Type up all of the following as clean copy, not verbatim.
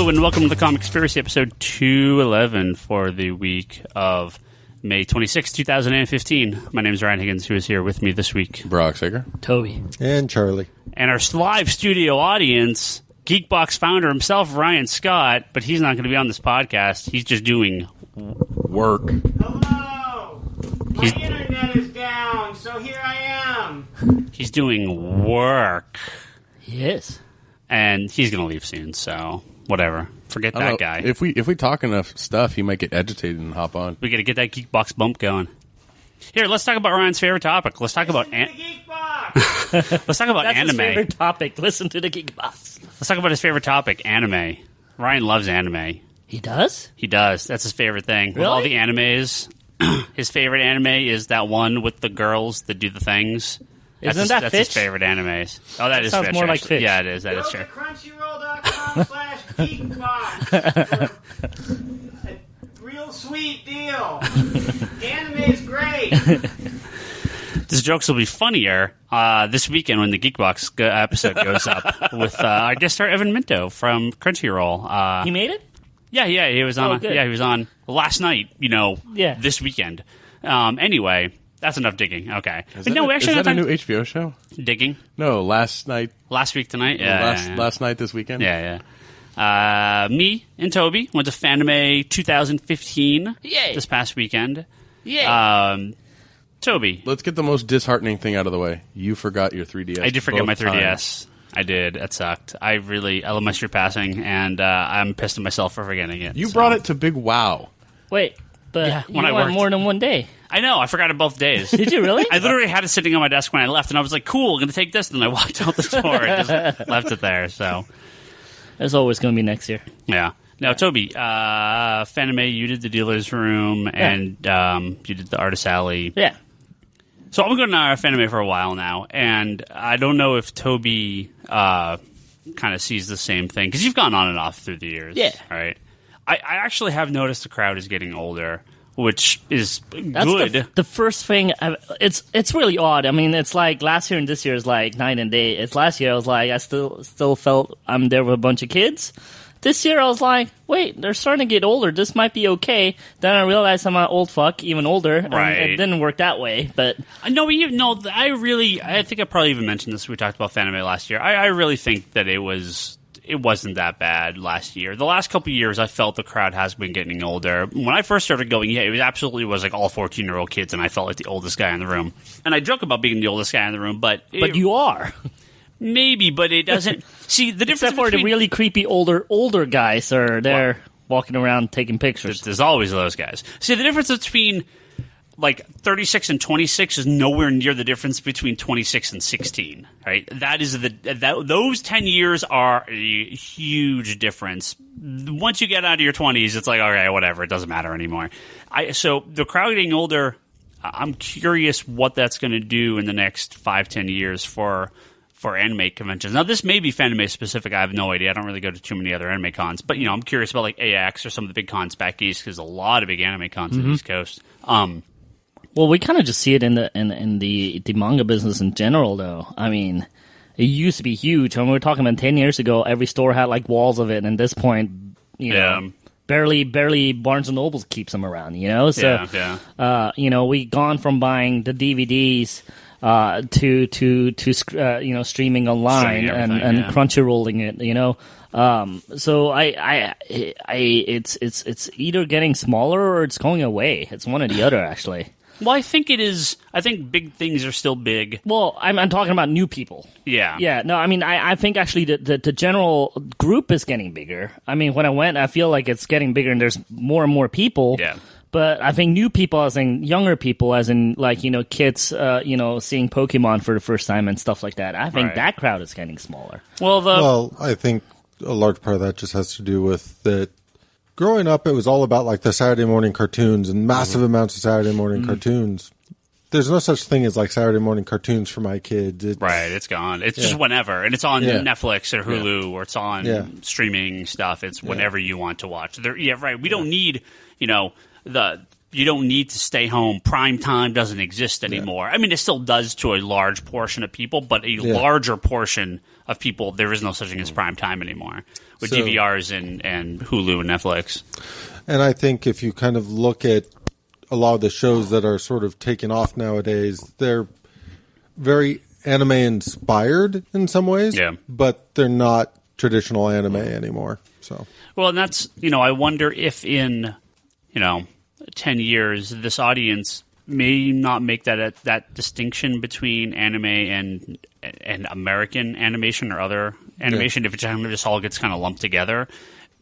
Hello and welcome to the Comic Conspiracy, episode 211 for the week of May 26, 2015. My name is Ryan Higgins, who is here with me this week. Brock Sager. Toby. And Charlie. And our live studio audience, Geekbox founder himself, Ryan Scott, but he's not going to be on this podcast. He's just doing work. Hello! My internet is down, so here I am. He's doing work. He is. And he's going to leave soon, so whatever. Forget that guy. If we talk enough stuff, he might get agitated and hop on. We got to get that Geekbox bump going. Here, let's talk about Ryan's favorite topic. Let's talk about Geekbox! let's talk about That's anime. his favorite topic. Listen to the Geekbox. Let's talk about his favorite topic, anime. Ryan loves anime. He does? He does. That's his favorite thing. Really? With all the animes, his favorite anime is that one with the girls that do the things. Isn't that That's Fish? his favorite animes. Oh, that is sounds Fish. more like actually. Fish. Yeah, it is. That Go is to true. crunchyroll.com/geekbox for a real sweet deal. Anime is great. These jokes will be funnier this weekend when the Geekbox episode goes up with our guest star Evan Minto from Crunchyroll. He made it? Yeah, he was on. good. He was on last night. Yeah. This weekend. Anyway, that's enough digging. Okay, Is but that, no, we actually is had that a time new HBO show? digging No, last night. last week tonight. Last night this weekend? Yeah. Me and Toby went to Fanime 2015 Yay. this past weekend. Yeah. Toby, Let's get the most disheartening thing out of the way. You forgot your 3DS. I did forget both my 3DS. times. I did. It sucked. I lost your passing, and I'm pissed at myself for forgetting it. You so. brought it to Big Wow. Wait, but Yeah, you when I went worked. more than one day. I know. I forgot it both days. Did you really? I literally had it sitting on my desk when I left, and I was like, cool, I'm going to take this. And then I walked out the door and just left it there. So, There's always going to be next year. yeah. Now, Toby, Fanime, you did the dealer's room, and you did the artist alley. Yeah. So I've been going to Fanime for a while now, and I don't know if Toby kind of sees the same thing, because you've gone on and off through the years. Yeah. Right? I actually have noticed the crowd is getting older, which is That's good. the first thing. It's really odd. I mean, it's like last year and this year is like night and day. It's last year I was like, I still felt I'm there with a bunch of kids. This year I was like, wait, they're starting to get older. This might be okay. Then I realized I'm an old fuck, even older. And Right. it didn't work that way, but No, I think I probably even mentioned this. We talked about Fanime last year. I really think that it wasn't that bad last year. The last couple of years, I felt the crowd has been getting older. When I first started going, yeah, it was like all 14-year-old kids, and I felt like the oldest guy in the room. And I joke about being the oldest guy in the room, but you are. maybe, but it doesn't. See, the difference Except for the between really creepy older guys are there walking around taking pictures. there's always those guys. See, the difference between like 36 and 26 is nowhere near the difference between 26 and 16, right? Those 10 years are a huge difference. Once you get out of your 20s, it's like, okay, whatever, it doesn't matter anymore. So the crowd getting older, I'm curious what that's going to do in the next 5-10 years for anime conventions. Now, this may be Fanime specific. I have no idea. I don't really go to too many other anime cons, but I'm curious about like AX or some of the big cons back east, because there's a lot of big anime cons in the East Coast. Well, we kind of just see it in the manga business in general, though. I mean, it used to be huge. When we were talking about 10 years ago, every store had like walls of it, and at this point, barely Barnes and Noble keeps them around. So we gone from buying the DVDs to streaming online and Crunchyrolling it. So it's either getting smaller or it's going away. It's one or the other, actually. Well, I think it is. I think big things are still big. Well, I'm talking about new people. Yeah. Yeah. No, I mean, I think actually the general group is getting bigger. I mean, when I went, I feel like it's getting bigger and there's more and more people. Yeah. But I think new people, as in younger people, as in like, kids, seeing Pokemon for the first time and stuff like that. I think that crowd is getting smaller. Well, I think a large part of that just has to do with that. Growing up, it was all about like the Saturday morning cartoons and massive amounts of Saturday morning cartoons. There's no such thing as like Saturday morning cartoons for my kids. It's gone. It's just whenever, and it's on Netflix or Hulu or it's on streaming stuff. It's whenever you want to watch. We don't need the you don't need to stay home. Prime time doesn't exist anymore. I mean, it still does to a large portion of people, but a larger portion of people, there is no such thing as prime time anymore with DVRs and Hulu and Netflix. And I think if you kind of look at a lot of the shows that are sort of taken off nowadays, they're very anime inspired in some ways, but they're not traditional anime anymore. So, well, and that's, I wonder if in, 10 years, this audience may not make that distinction between anime and American animation or other animation if it just all gets kind of lumped together.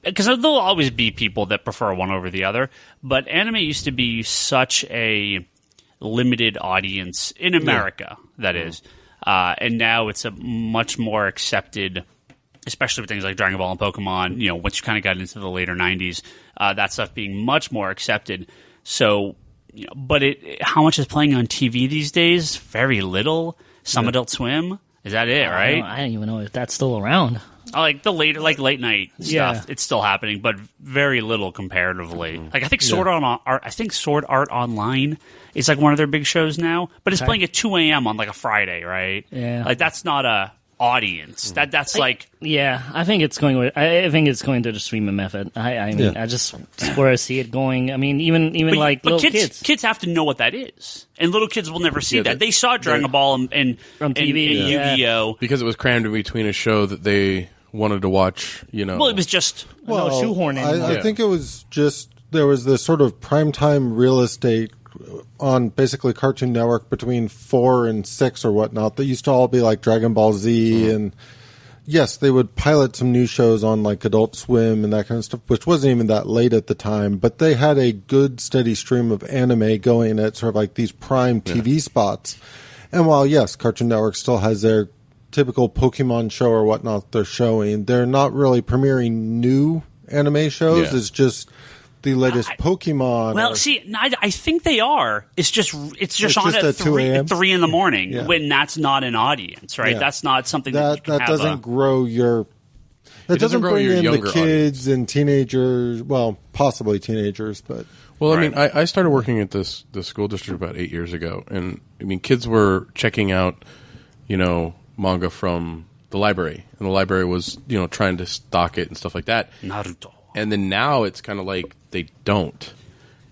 Because there'll always be people that prefer one over the other. But anime used to be such a limited audience in America, that is. And now it's a much more accepted, especially with things like Dragon Ball and Pokemon, once you kind of got into the later 90s, that stuff being much more accepted. So, but how much is playing on TV these days? Very little. Some Adult Swim. Is that it, right? I don't even know if that's still around. Like the late night stuff, it's still happening, but very little comparatively. Like I think Sword Art Online is like one of their big shows now, but it's playing at 2 a.m. on like a Friday, right? Yeah, like that's not a audience. That's like I think it's going. I think it's going to the streaming method. I mean, I just where I see it going. I mean, even little kids have to know what that is, and little kids will never see that. They saw Dragon Ball and from TV and Yu-Gi-Oh because it was crammed in between a show that they wanted to watch. Well, it was just shoehorning. I think it was just there was this sort of primetime real estate on basically Cartoon Network between 4 and 6 or whatnot that used to all be like Dragon Ball Z and yes, they would pilot some new shows on like Adult Swim and that kind of stuff, which wasn't even that late at the time, but they had a good steady stream of anime going at sort of like these prime TV spots. And while yes, Cartoon Network still has their typical Pokemon show or whatnot they're showing, they're not really premiering new anime shows. It's just the latest Pokemon. Well, I think they are. It's just on at 3 in the morning when that's not an audience, right? That's not something that doesn't grow your. That doesn't bring in the kids and teenagers. Well, possibly teenagers, but. Well, I mean, I started working at this school district about 8 years ago, and I mean, kids were checking out, manga from the library, and the library was, trying to stock it and stuff like that. Naruto. And then now it's kind of like they don't,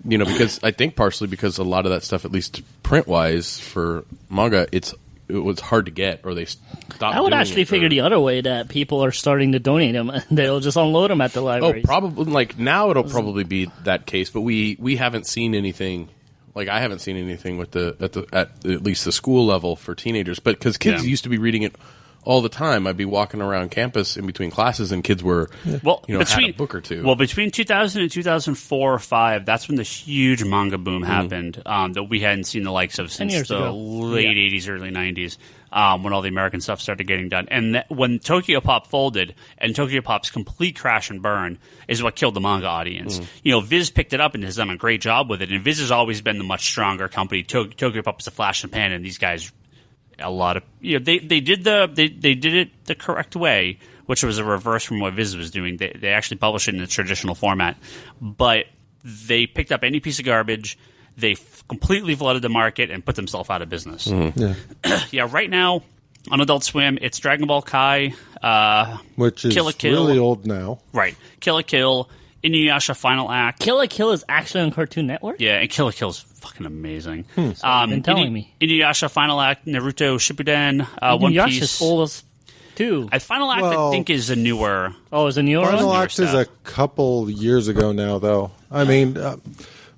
because I think partially because a lot of that stuff, at least print-wise for manga, it was hard to get, or they stopped. I would actually figure the other way that people are starting to donate them, and they'll just unload them at the libraries. Oh, probably. Like now, it'll probably be that case, but we haven't seen anything. Like I haven't seen anything with at least the school level for teenagers, but because kids used to be reading it all the time. I'd be walking around campus in between classes, and kids were, had a book or two. Well, between 2000 and 2004 or 5, that's when the huge manga boom happened that we hadn't seen the likes of since the late 80s, early 90s, when all the American stuff started getting done. And when Tokyo Pop folded, and Tokyo Pop's complete crash and burn is what killed the manga audience. Viz picked it up and has done a great job with it, and Viz has always been the much stronger company. Tokyo Pop is a flash in the pan, and these guys... A lot of they did it the correct way, which was a reverse from what Viz was doing. They actually published it in the traditional format, but they picked up any piece of garbage. They completely flooded the market and put themselves out of business. Right now on Adult Swim, it's Dragon Ball Kai, which is Kill la Kill. Really old now. Right, Kill la Kill, Inuyasha Final Act. Kill la Kill is actually on Cartoon Network? Yeah, and Kill la Kill is fucking amazing. You've been telling me. Inuyasha Final Act, Naruto Shippuden, One Piece. Inuyasha's old as too. Final Act, I think, is a newer. Oh, is a newer one? Final Act is a couple years ago now, though. I mean,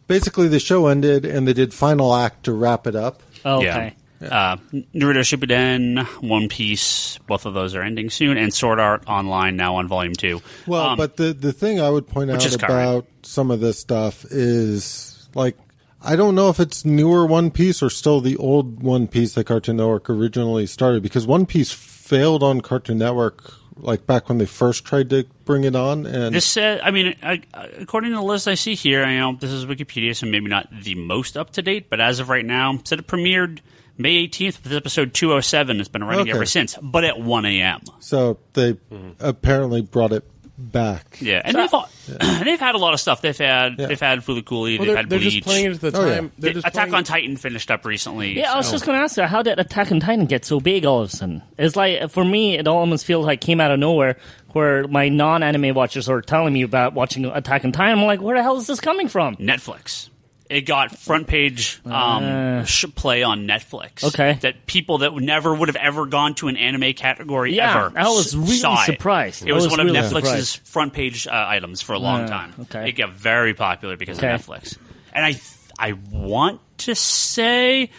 basically the show ended, and they did Final Act to wrap it up. Oh, okay. Naruto Shippuden, One Piece, both of those are ending soon, and Sword Art Online now on Volume 2. Well, but the thing I would point out about some of this stuff is, like, I don't know if it's newer One Piece or still the old One Piece that Cartoon Network originally started, because One Piece failed on Cartoon Network, like, back when they first tried to bring it on. And this said, according to the list I see here, this is Wikipedia, so maybe not the most up-to-date, but as of right now, it said it premiered May 18th with episode 207. It's been running ever since, but at 1 a.m. So they apparently brought it back. Yeah, and they've had a lot of stuff. They've had Fooly Cooly, they've had they're Bleach. just playing it at the time. Yeah. Attack on Titan finished up recently. Yeah, I was just going to ask you, how did Attack on Titan get so big all of a sudden? It's like, for me, it almost feels like it came out of nowhere, where my non-anime watchers are telling me about watching Attack on Titan. I'm like, where the hell is this coming from? Netflix. It got front page play on Netflix. Okay. That people that never would have ever gone to an anime category ever I was really saw surprised. It was one of really Netflix's surprised. front page items for a long time. Okay. It got very popular because of Netflix. And I want to say...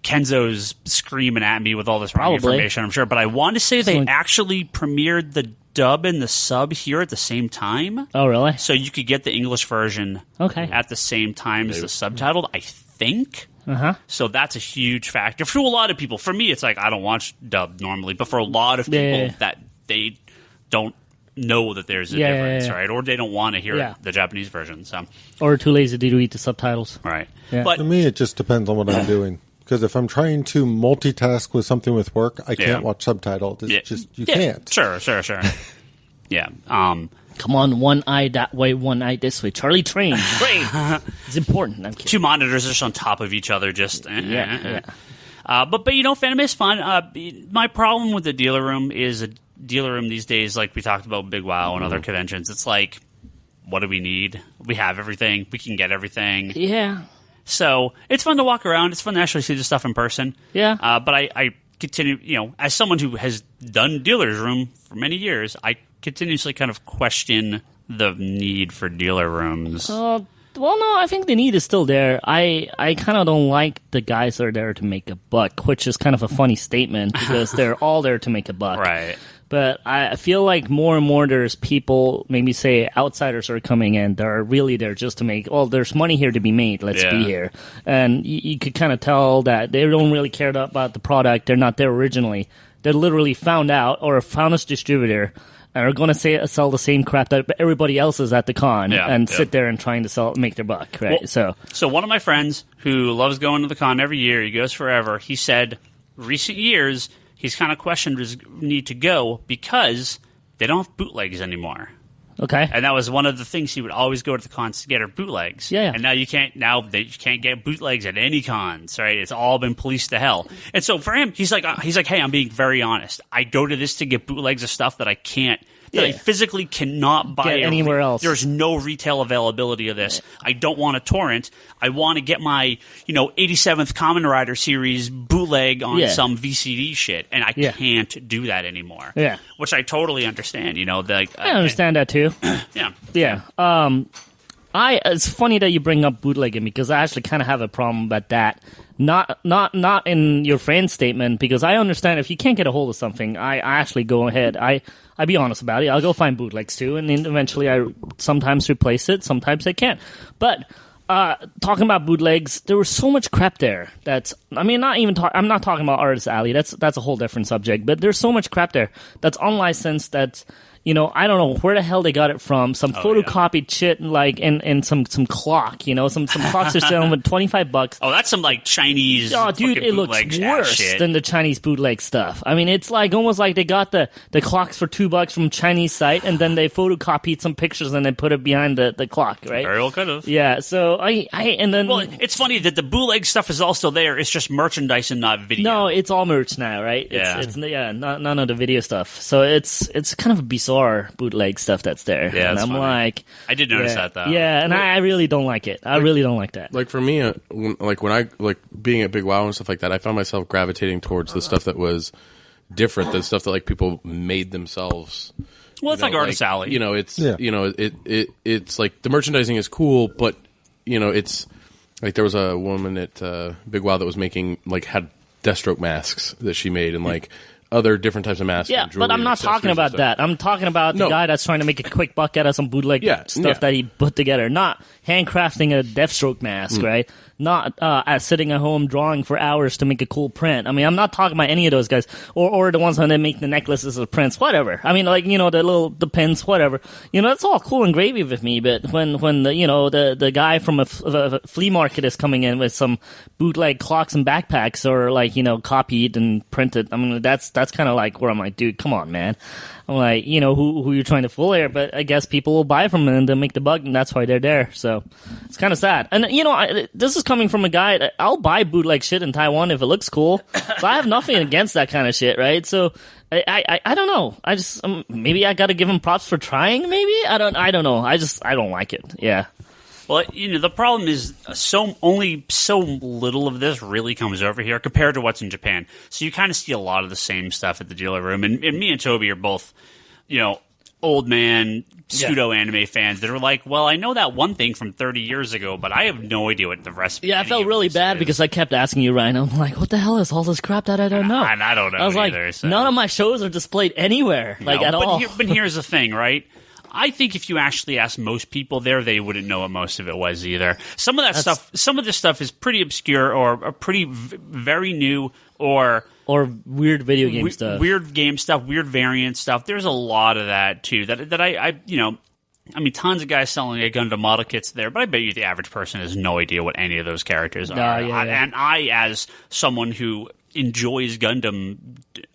Kenzo's screaming at me with all this wrong information, I'm sure, but I want to say they actually premiered the dub and the sub here at the same time. Oh, really? So you could get the English version at the same time as the subtitled, I think. Uh-huh. So that's a huge factor. For a lot of people, for me, it's like I don't watch dub normally, but for a lot of people that they don't know that there's a difference, right? Or they don't want to hear the Japanese version. So, or too lazy to read the subtitles. Right. Yeah. But to me, it just depends on what I'm doing. Because if I'm trying to multitask with something with work, I can't watch subtitles. It's just, you can't. Sure. Yeah. Come on, one eye that way, one eye this way. Charlie, train. It's important. I'm kidding. Two monitors just on top of each other, just... But Fanime is fun. My problem with the dealer room is a dealer room these days, like we talked about Big WoW and other conventions. It's like, what do we need? We have everything. We can get everything. Yeah. So it's fun to walk around. It's fun to actually see the stuff in person. Yeah. But I continue, as someone who has done dealer's room for many years, I continuously kind of question the need for dealer rooms. Well, no, I think the need is still there. I kind of don't like the guys that are there to make a buck, which is kind of a funny statement because they're all there to make a buck. Right. But I feel like more and more there's people, maybe say outsiders are coming in, that are really there just to make, there's money here to be made, let's be here. And you could kind of tell that they don't really care about the product. They're not there originally. They literally found out or found a distributor and are going to sell the same crap that everybody else is at the con and sit there and trying to make their buck, right? Well, so one of my friends who loves going to the con every year, he goes forever, he said recent years he's kind of questioned his need to go because they don't have bootlegs anymore. Okay. And that was one of the things he would always go to the cons to get her bootlegs. Yeah. And now you can't get bootlegs at any cons, right? It's all been policed to hell. And so for him, he's like, hey, I'm being very honest. I go to this to get bootlegs of stuff that I can't, that I physically cannot buy get anywhere else. There's no retail availability of this. I don't want a torrent. I want to get my, 87th Kamen Rider series bootleg on some VCD shit, and I can't do that anymore. Yeah. Which I totally understand, I understand that too. Yeah. Yeah. It's funny that you bring up bootlegging because I actually kind of have a problem about that. Not in your friend's statement, because I understand if you can't get a hold of something, I actually go ahead. I be honest about it. I'll go find bootlegs too, and then eventually I sometimes replace it, sometimes I can't. But talking about bootlegs, there was so much crap there. I'm not talking about Artist Alley. That's a whole different subject. But there's so much crap there that's unlicensed. That's I don't know where the hell they got it from. Some photocopied shit, like in some clock. Some clocks are selling with $25. Oh, that's some like Chinese. Oh, dude, it looks worse than the Chinese bootleg stuff. I mean, it's like almost like they got the clocks for $2 from Chinese site, and then they photocopied some pictures and they put it behind the clock, right? Very well could have. Yeah. So well, it's funny that the bootleg stuff is also there. It's just merchandise and not video. No, it's all merch now, right? It's none of the video stuff. So it's kind of a bizarre bootleg stuff that's there. Yeah, and I'm funny. Like, I did notice that though. Yeah, and I really don't like it. I really don't like that. Like for me, when I being at Big WoW and stuff like that, I found myself gravitating towards the stuff that was different, the stuff that like people made themselves. Well, it's like Artist Alley. It's like the merchandising is cool, but it's like there was a woman at Big WoW that was making had Deathstroke masks that she made and other different types of masks. Yeah, but I'm not talking about that. I'm talking about the guy that's trying to make a quick buck out of some bootleg stuff that he put together. Not handcrafting a Deathstroke mask, right? Not sitting at home drawing for hours to make a cool print. I mean, I'm not talking about any of those guys. Or the ones that make the necklaces of prints, whatever. I mean, the pins, whatever. It's all cool and gravy with me, but when the guy from a flea market is coming in with some bootleg clocks and backpacks or copied and printed, I mean, that's kind of like where I'm like, dude, come on, man. I'm like, who you're trying to fool here? But I guess people will buy from them and they'll make the bug, and that's why they're there. So it's kind of sad. And this is coming from a guy. I'll buy bootleg shit in Taiwan if it looks cool. So I have nothing against that kind of shit, right? So I don't know. I just maybe I got to give him props for trying. Maybe I don't know. I don't like it. Yeah. Well, the problem is only so little of this really comes over here compared to what's in Japan. So you kind of see a lot of the same stuff at the dealer room. And me and Toby are both, old man pseudo-anime fans that are like, well, I know that one thing from 30 years ago, but I have no idea what the rest of I felt really bad because I kept asking you, Ryan. I'm like, what the hell is all this crap that I don't know? And I don't know I was either. Like, so. None of my shows are displayed anywhere, at all. But here's the thing, right? I think if you actually asked most people there, they wouldn't know what most of it was either. Some of this stuff is pretty obscure or pretty very new or weird video game stuff. Weird game stuff, weird variant stuff. There's a lot of that too. That I tons of guys selling Gundam model kits there, but I bet you the average person has no idea what any of those characters are. And I, as someone who enjoys Gundam,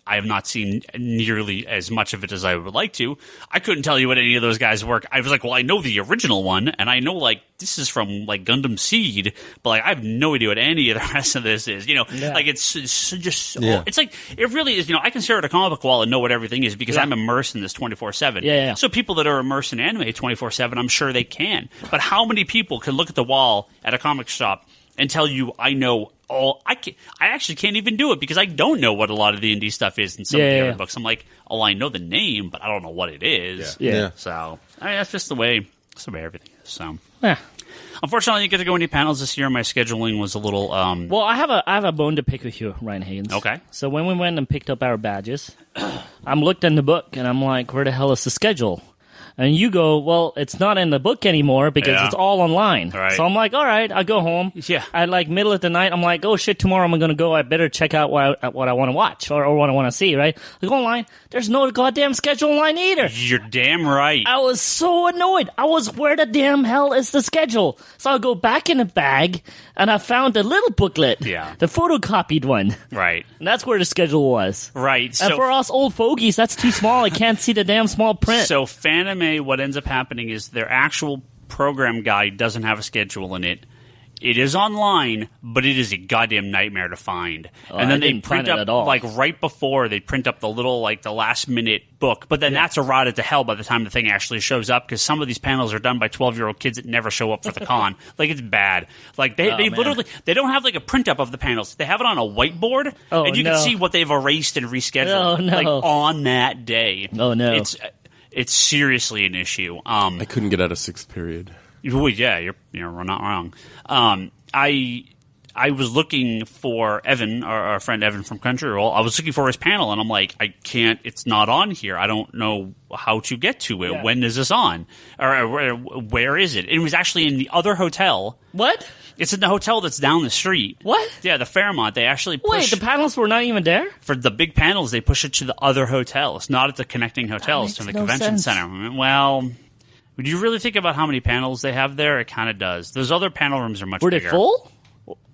I have not seen nearly as much of it as I would like to. I couldn't tell you what any of those guys work. I was like, well, I know the original one, and I know this is from Gundam Seed, but I have no idea what any of the rest of this is. It's just it's like it really is. I can stare at a comic book wall and know what everything is because I'm immersed in this 24/7. Yeah. So people that are immersed in anime 24/7, I'm sure they can. But how many people can look at the wall at a comic shop and tell you I know all? I actually can't even do it because I don't know what a lot of the indie stuff is in some of the other books. I'm like, I know the name, but I don't know what it is. Yeah. So that's just the way everything is. So yeah. Unfortunately, I didn't get to go any panels this year. My scheduling was a little. Well, I have a bone to pick with you, Ryan Higgins. Okay. So when we went and picked up our badges, I'm looked in the book and I'm like, where the hell is the schedule? And you go, well, it's not in the book anymore because it's all online. Right. So I'm like, all right, I go home. Yeah. At middle of the night, I'm like, oh shit, tomorrow I'm going to go. I better check out what I want to watch or what I want to see, right? I go online. There's no goddamn schedule online either. You're damn right. I was so annoyed. Where the damn hell is the schedule? So I go back in the bag and I found a little booklet. Yeah. The photocopied one. Right. And that's where the schedule was. Right. And for us old fogies, that's too small. I can't see the damn small print. So Fanime, what ends up happening is their actual program guide doesn't have a schedule in it. It is online, but it is a goddamn nightmare to find. And then they print up, right before, they print up the little, the last minute book. But then that's eroded to hell by the time the thing actually shows up, because some of these panels are done by 12-year-old kids that never show up for the con. It's bad. They literally, they don't have a print up of the panels. They have it on a whiteboard, and you can see what they've erased and rescheduled, on that day. Oh, no. It's seriously an issue. I couldn't get out of sixth period. Well, yeah, you're not wrong. I was looking for Evan, our friend Evan from Crunchyroll. I was looking for his panel, and I'm like, I can't. It's not on here. I don't know how to get to it. Yeah. When is this on? Or where is it? It was actually in the other hotel. What? It's in the hotel that's down the street. What? Yeah, the Fairmont. They actually push... Wait, the panels were not even there? For the big panels, they push it to the other hotels, not at the connecting hotels to the convention center. Well... Would you really think about how many panels they have there? It kind of does. Those other panel rooms are much bigger. Were they full?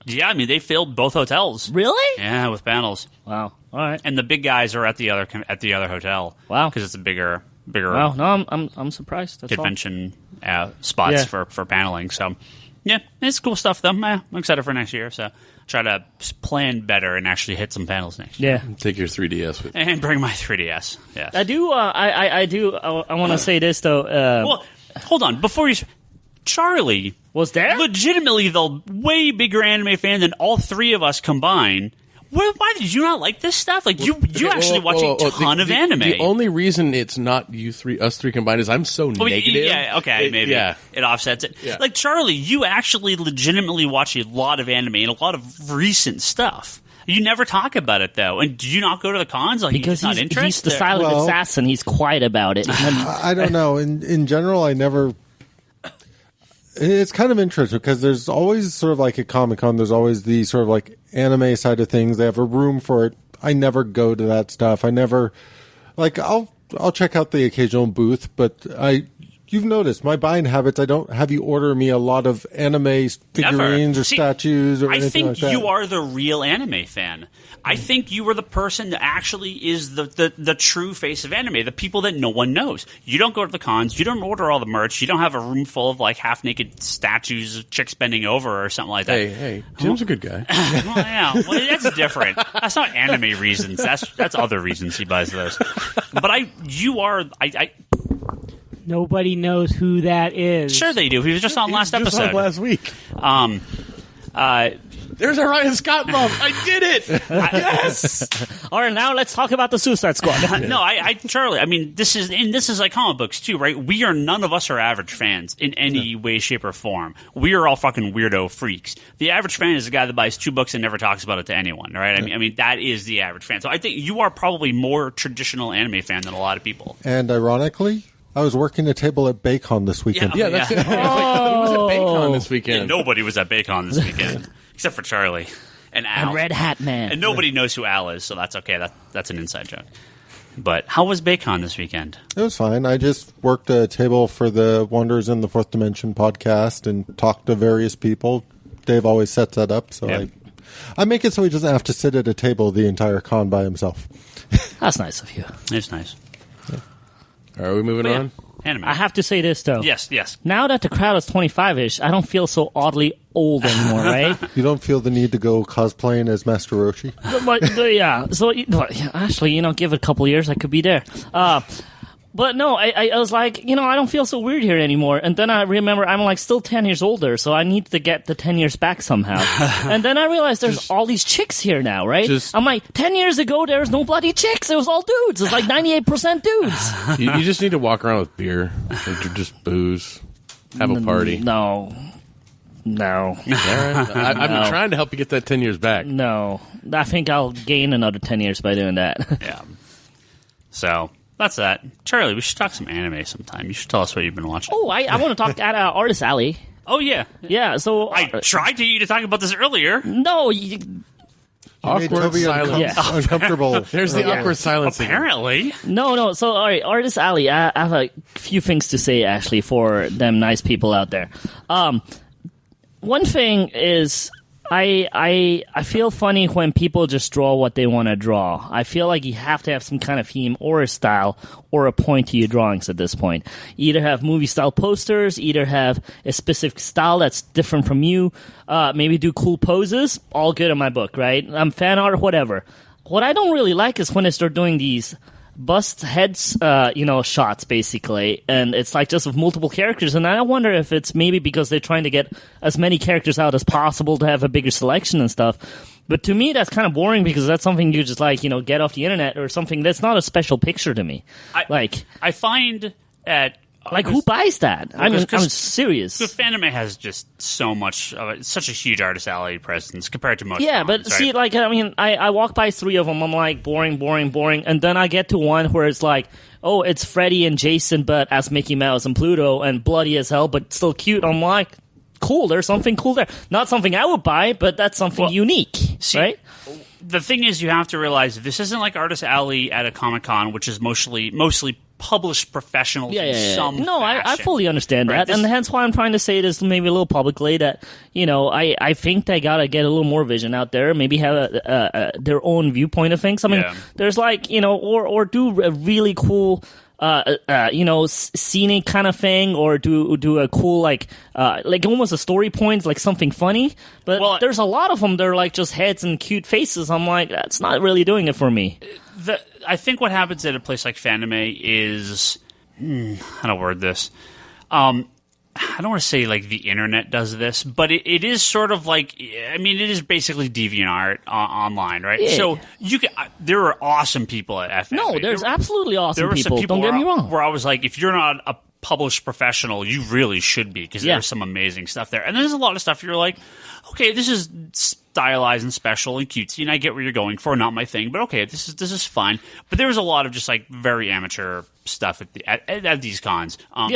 Yeah, they filled both hotels. Really? Yeah, with panels. Wow. All right. And the big guys are at the other hotel. Wow. Because it's a bigger. Wow. No, I'm surprised. That's convention spots for paneling. So, yeah, it's cool stuff though. I'm excited for next year. So, try to plan better and actually hit some panels next year. Yeah. Take your 3DS with you. And bring my 3DS. Yes. I do. I want to say this though. Well, hold on before you. Charlie was there. Legitimately, the way bigger anime fan than all three of us combined. Why did you not like this stuff? You actually watch a ton of anime. The only reason it's not us three combined is I'm so negative. Yeah, okay, maybe it offsets it. Yeah. Charlie, you actually legitimately watch a lot of anime and a lot of recent stuff. You never talk about it though, and do you not go to the cons? Because not interested. He's the silent assassin. He's quiet about it. I don't know. In general, I never. It's kind of interesting because there's always sort of at Comic-Con, there's always the sort of anime side of things. They have a room for it. I never go to that stuff. I never I'll check out the occasional booth, but I You've noticed my buying habits. I don't have you order me a lot of anime figurines or statues or anything like that. I think you are the real anime fan. I think you are the person that actually is the true face of anime, the people that no one knows. You don't go to the cons. You don't order all the merch. You don't have a room full of like half-naked statues of chicks bending over or something like that. Hey, Jim's a good guy. Well, yeah, that's different. That's not anime reasons. That's other reasons he buys those. But you are. Nobody knows who that is. Sure they do. He was just on last episode. Just on last week. There's a Ryan Scott bump. I did it. Yes. All right, now let's talk about the Suicide Squad. No, Charlie. I mean, this is like comic books too, right? None of us are average fans in any way, shape, or form. We are all fucking weirdo freaks. The average fan is the guy that buys 2 books and never talks about it to anyone, right? I mean, that is the average fan. So I think you are probably more traditional anime fan than a lot of people. And ironically, I was working a table at Baycon this weekend. Yeah, that's it. He was at Baycon this weekend. Yeah, nobody was at Baycon this weekend. Except for Charlie and Al. And Red Hat Man. And nobody knows who Al is, so that's okay. That's an inside joke. But how was Baycon this weekend? It was fine. I just worked a table for the Wonders in the Fourth Dimension podcast and talked to various people. Dave always sets that up, so Yep. I make it so he doesn't have to sit at a table the entire con by himself. That's nice of you. It's nice. Are we moving on? Anime. I have to say this, though. Yes. Now that the crowd is 25-ish, I don't feel so oddly old anymore, right? You don't feel the need to go cosplaying as Master Roshi? Yeah. So, actually, give it a couple years, I could be there. But no, I was like, I don't feel so weird here anymore. And then I remember I'm like still 10 years older, so I need to get the 10 years back somehow. And then I realized there's all these chicks here now, right? I'm like, 10 years ago, there was no bloody chicks. It was all dudes. It's like 98% dudes. You just need to walk around with beer or just booze. Have a party. No. All right. I've been trying to help you get that 10 years back. No. I think I'll gain another 10 years by doing that. Yeah. So... that's that. Charlie, we should talk some anime sometime. You should tell us what you've been watching. Oh, I want to talk at Artist Alley. Oh, yeah. Yeah, so... I tried to get you to talk about this earlier. No, Awkward silence. Uncomfortable. There's the awkward silence. Apparently. No. So, all right, Artist Alley, I have a few things to say, actually, for them nice people out there. One thing is... I feel funny when people just draw what they want to draw. I feel like you have to have some kind of theme or a style or a point to your drawings at this point. Either have movie-style posters, either have a specific style that's different from you, maybe do cool poses. All good in my book, right? Fan art, whatever. What I don't really like is when they start doing these bust heads, shots basically, and it's like just with multiple characters. And I wonder if it's maybe because they're trying to get as many characters out as possible to have a bigger selection and stuff. But to me, that's kind of boring because that's something you just get off the internet or something. That's not a special picture to me. I find at who buys that? I'm serious. The Fanime has just so much of it, such a huge Artist Alley presence compared to most. Yeah, comics, but see, I walk by 3 of them. I'm like, boring, and then I get to one where it's like, oh, it's Freddy and Jason, but as Mickey Mouse and Pluto, and bloody as hell, but still cute. I'm like, cool. There's something cool there. Not something I would buy, but that's something unique, right? The thing is, you have to realize this isn't like Artist Alley at a Comic-Con, which is mostly published professionals in some No, I fashion. fully understand that, and hence why I'm trying to say this maybe a little publicly that, I think they gotta get a little more vision out there, maybe have their own viewpoint of things. I mean, there's or do a really cool scenic kind of thing, or do a cool like almost a story point, like something funny. But there's a lot of them. They're like just heads and cute faces. I'm like, that's not really doing it for me. I think what happens at a place like Fanime is, how to word this? I don't want to say like the internet does this, but it is sort of like, it is basically DeviantArt online, right? Yeah. So there are awesome people at FNA. No, there's absolutely awesome there people. Some people. Don't get me wrong. Where I was like, if you're not a published professional, you really should be, because there's some amazing stuff there. And there's a lot of stuff you're like, okay, this is stylized and special and cutesy, and I get where you're going for. Not my thing, but okay, this is fine. But there was a lot of just like very amateur stuff at these cons. And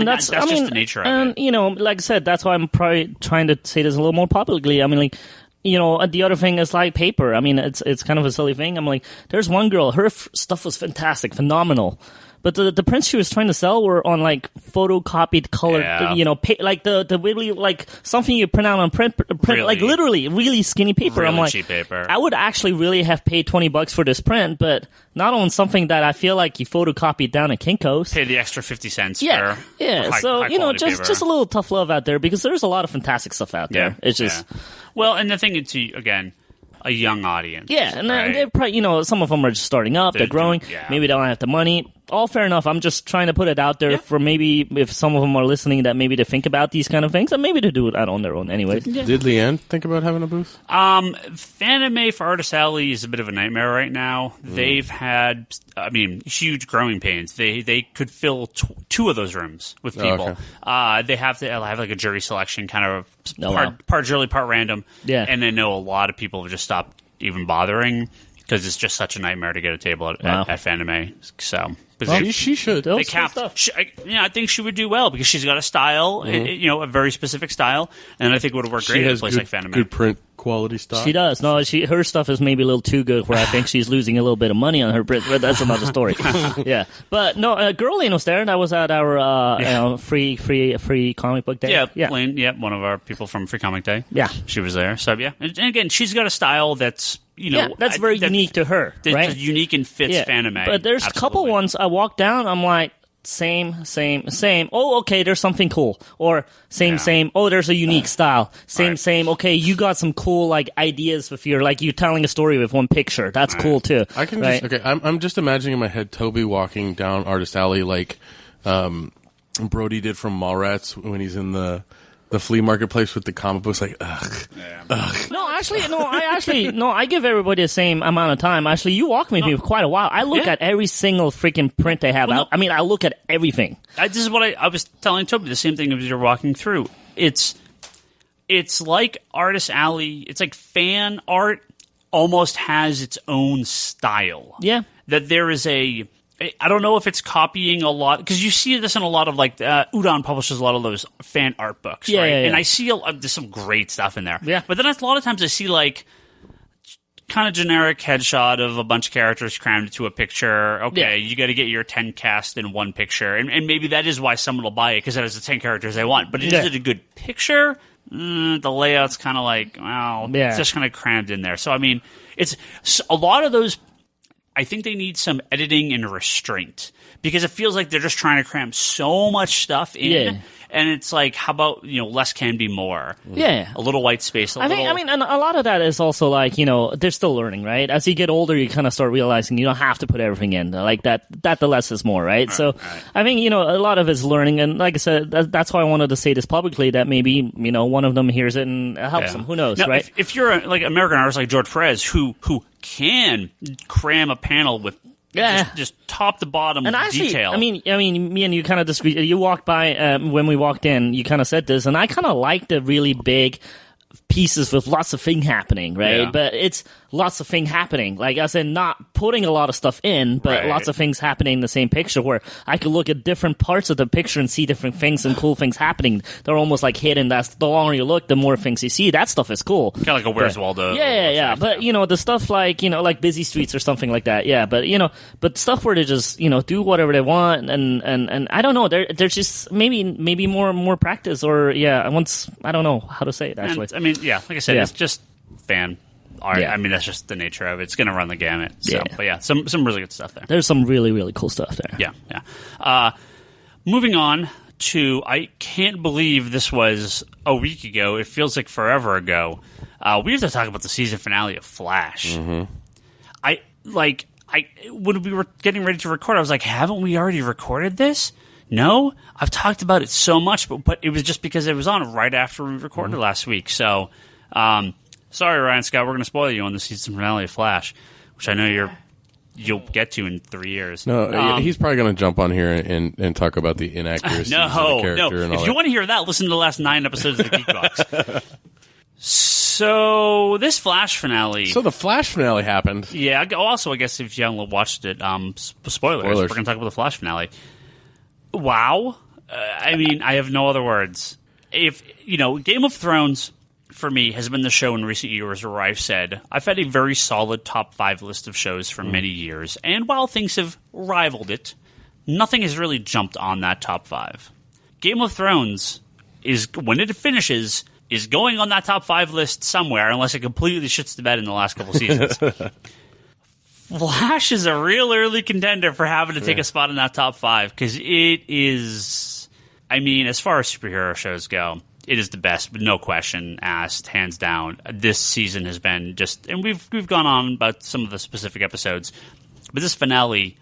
that's just the nature of it. And like I said, that's why I'm probably trying to say this a little more publicly. I mean, like, the other thing is like paper. I mean, it's kind of a silly thing. I'm like, there's one girl, her stuff was fantastic, phenomenal. but the prints she was trying to sell were on like photocopied colored, like the really like something you print out on print Really? like literally really skinny paper. Really I'm like, cheap paper. I would actually really have paid $20 for this print, but not on something that I feel like you photocopied down at Kinko's. Pay the extra 50 cents Yeah, for yeah. high, So high just a little tough love out there because there's a lot of fantastic stuff out there. It's just well, and the thing is, again, a young audience. yeah, and right? they're probably some of them are just starting up, they're growing. Yeah. Maybe they don't have the money. All fair enough. I'm just trying to put it out there for maybe if some of them are listening that maybe to think about these kind of things and maybe to do it out on their own anyways. Did Leanne think about having a booth? Fanime for Artist Alley is a bit of a nightmare right now. They've had, huge growing pains. They could fill two of those rooms with people. Okay. They have to have like a jury selection, kind of part jury, part random. Yeah. And I know a lot of people have just stopped even bothering because it's just such a nightmare to get a table at Fanime. So. She should. They capped. I think she would do well because she's got a style, a very specific style, and I think it would work great at a place like Fanime. Good print quality stuff. She does. No, her stuff is maybe a little too good where I think she's losing a little bit of money on her print, but that's another story. Yeah. But no, Girlene was there, and I was at our free comic book day. Yeah. Lane, one of our people from Free Comic Day. Yeah. She was there. So, yeah. And again, she's got a style that's, that's very unique to her, right? That's unique and fits Fanime. But there's a couple ones I walked down, I'm like, same. Oh, okay, there's something cool. Or same. Oh, there's a unique style. Same. Okay, you got some cool like ideas if you're telling a story with one picture. That's cool too. I can I'm just imagining in my head Toby walking down Artist Alley like Brody did from Mallrats when he's in the flea marketplace with the comic books, like, ugh. I give everybody the same amount of time. Actually, you walk me for quite a while. I look at every single freaking print they have out. I look at everything. This is what I was telling Toby, the same thing as you're walking through. It's like Artist Alley, it's like fan art almost has its own style. Yeah. That there is I don't know if it's copying a lot, because you see this in a lot of, like, Udon publishes a lot of those fan art books, right? Yeah. And I see there's some great stuff in there. Yeah. But then a lot of times I see, like, kind of generic headshot of a bunch of characters crammed into a picture. Okay, you got to get your 10 cast in one picture. And maybe that is why someone will buy it, because that is the 10 characters they want. But is it a good picture? The layout's kind of like, it's just kind of crammed in there. So, it's a lot of those. I think they need some editing and restraint because it feels like they're just trying to cram so much stuff in, and it's like, how about less can be more? Yeah, a little white space. And a lot of that is also like they're still learning, right? As you get older, you kind of start realizing you don't have to put everything in. Like that the less is more, right? So I think a lot of it's learning, and like I said, that's why I wanted to say this publicly that maybe one of them hears it and helps them. Who knows, now, right? If you're like American artist like George Perez, who can cram a panel with just top to bottom and actually, detail. Me and you kind of disagree. You walked by when we walked in. You kind of said this, and I kind of like the really big pieces with lots of thing happening, right? Yeah. But it's lots of thing happening. Like I said, not putting a lot of stuff in, but lots of things happening in the same picture where I could look at different parts of the picture and see different things and cool things happening. They're almost like hidden. That's the longer you look, the more things you see. That stuff is cool. Kind of like a Where's Waldo. Yeah. But the stuff like like Busy Streets or something like that. Yeah, but stuff where they just do whatever they want and I don't know. There's just maybe more practice or I don't know how to say it actually. And, like I said, it's just fan art. That's just the nature of it. It's going to run the gamut. So, but some really good stuff there. There's some really, really cool stuff there. Yeah. Moving on to, I can't believe this was a week ago. It feels like forever ago. We have to talk about the season finale of Flash. Mm-hmm. When we were getting ready to record, I was like, haven't we already recorded this? No, I've talked about it so much, but it was just because it was on right after we recorded last week. So, sorry, Ryan Scott, we're going to spoil you on the season finale of Flash, which I know you'll get to in 3 years. No, he's probably going to jump on here and talk about the inaccuracies of the character and all if you want to hear that, listen to the last 9 episodes of the Geek Box. So, this Flash finale... So, the Flash finale happened. Yeah, also, I guess if you haven't watched it, spoilers. We're going to talk about the Flash finale. Wow. I have no other words. If, Game of Thrones, for me, has been the show in recent years where I've had a very solid top 5 list of shows for many years. And while things have rivaled it, nothing has really jumped on that top 5. Game of Thrones is, when it finishes, is going on that top 5 list somewhere, unless it completely shits the bed in the last couple seasons. Flash is a real early contender for having to take a spot in that top 5, because it is, I mean, as far as superhero shows go, it is the best, no question asked, hands down. This season has been just, and we've gone on about some of the specific episodes, but this finale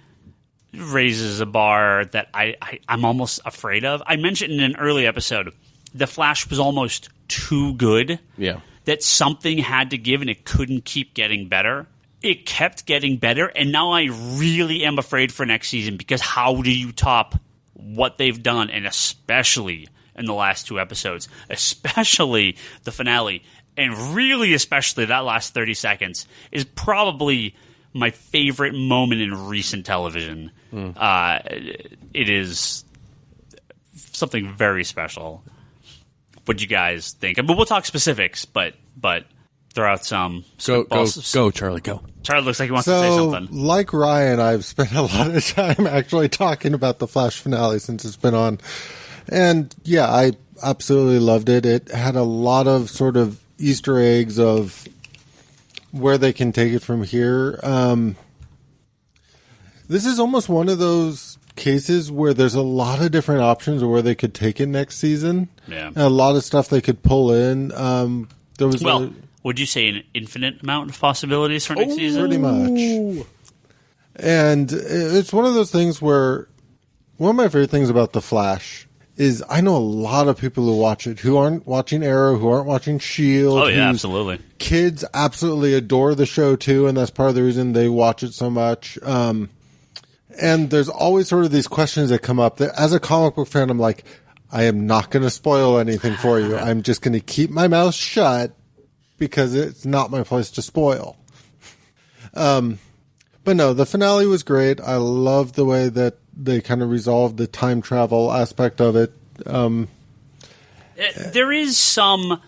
raises a bar that I'm almost afraid of. I mentioned in an early episode, The Flash was almost too good. Yeah. That something had to give and it couldn't keep getting better. It kept getting better, and now I really am afraid for next season, because how do you top what they've done, and especially in the last 2 episodes, especially the finale, and really especially that last 30 seconds is probably my favorite moment in recent television. It is something very special. What do you guys think? I mean, we'll talk specifics, but throw out some. Go, Charlie, go. Charlie looks like he wants to say something. Like Ryan, I've spent a lot of time actually talking about the Flash finale since it's been on. And yeah, I absolutely loved it. It had a lot of sort of Easter eggs of where they can take it from here. This is almost one of those cases where there's a lot of different options of where they could take it next season. Yeah. And a lot of stuff they could pull in. There was would you say an infinite amount of possibilities for next season? Pretty much. And it's one of those things where one of my favorite things about The Flash is I know a lot of people who watch it who aren't watching Arrow, who aren't watching S.H.I.E.L.D. Oh, yeah, absolutely. Kids absolutely adore the show, too, and that's part of the reason they watch it so much. And there's always sort of these questions that come up that as a comic book fan, I'm like, I am not going to spoil anything for you. I'm just going to keep my mouth shut because it's not my place to spoil. But no, the finale was great. I loved the way that they kind of resolved the time travel aspect of it. There is some...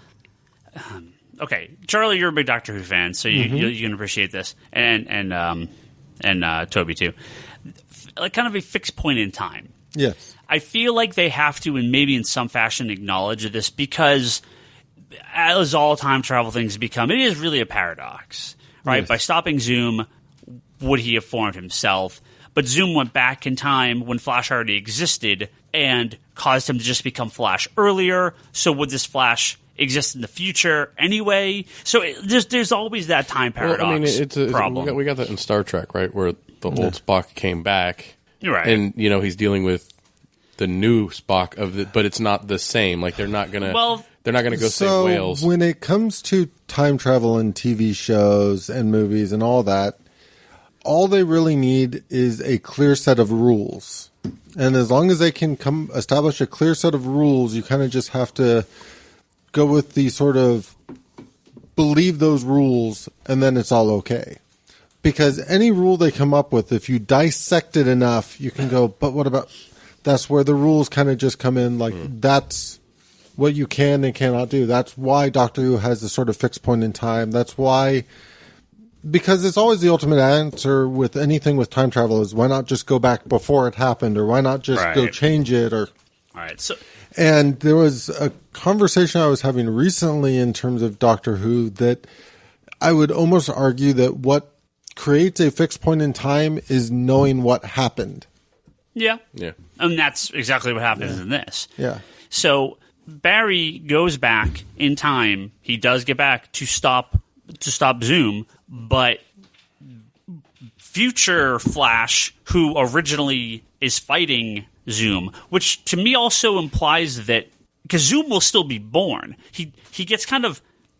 okay, Charlie, you're a big Doctor Who fan, so you can appreciate this. And Toby, too. Like kind of a fixed point in time. Yes. I feel like they have to, and maybe in some fashion, acknowledge this, because as all time travel things become, it is really a paradox, right? Yes. By stopping Zoom, would he have formed himself? But Zoom went back in time when Flash already existed and caused him to just become Flash earlier. So would this Flash exist in the future anyway? So there's always that time paradox. Well, I mean, it's problem. We got that in Star Trek, right, where the old Spock came back. Right. And, he's dealing with the new Spock but it's not the same. Like, they're not going to go save whales. When it comes to time travel in TV shows and movies and all that, all they really need is a clear set of rules. And as long as they can establish a clear set of rules, you kind of just have to go with the sort of believe those rules, and then it's all okay. Because any rule they come up with, if you dissect it enough, you can go, but what about... That's where the rules kind of just come in. Like, that's what you can and cannot do. That's why Doctor Who has this sort of fixed point in time. That's why... Because it's always the ultimate answer with anything with time travel is why not just go back before it happened, or why not just go change it, or... All right, And there was a conversation I was having recently in terms of Doctor Who that I would almost argue that what creates a fixed point in time is knowing what happened. Yeah. And that's exactly what happens in this. Yeah. So Barry goes back in time. He does get back to stop Zoom, but future Flash, who originally is fighting Zoom, which to me also implies that because Zoom will still be born, he gets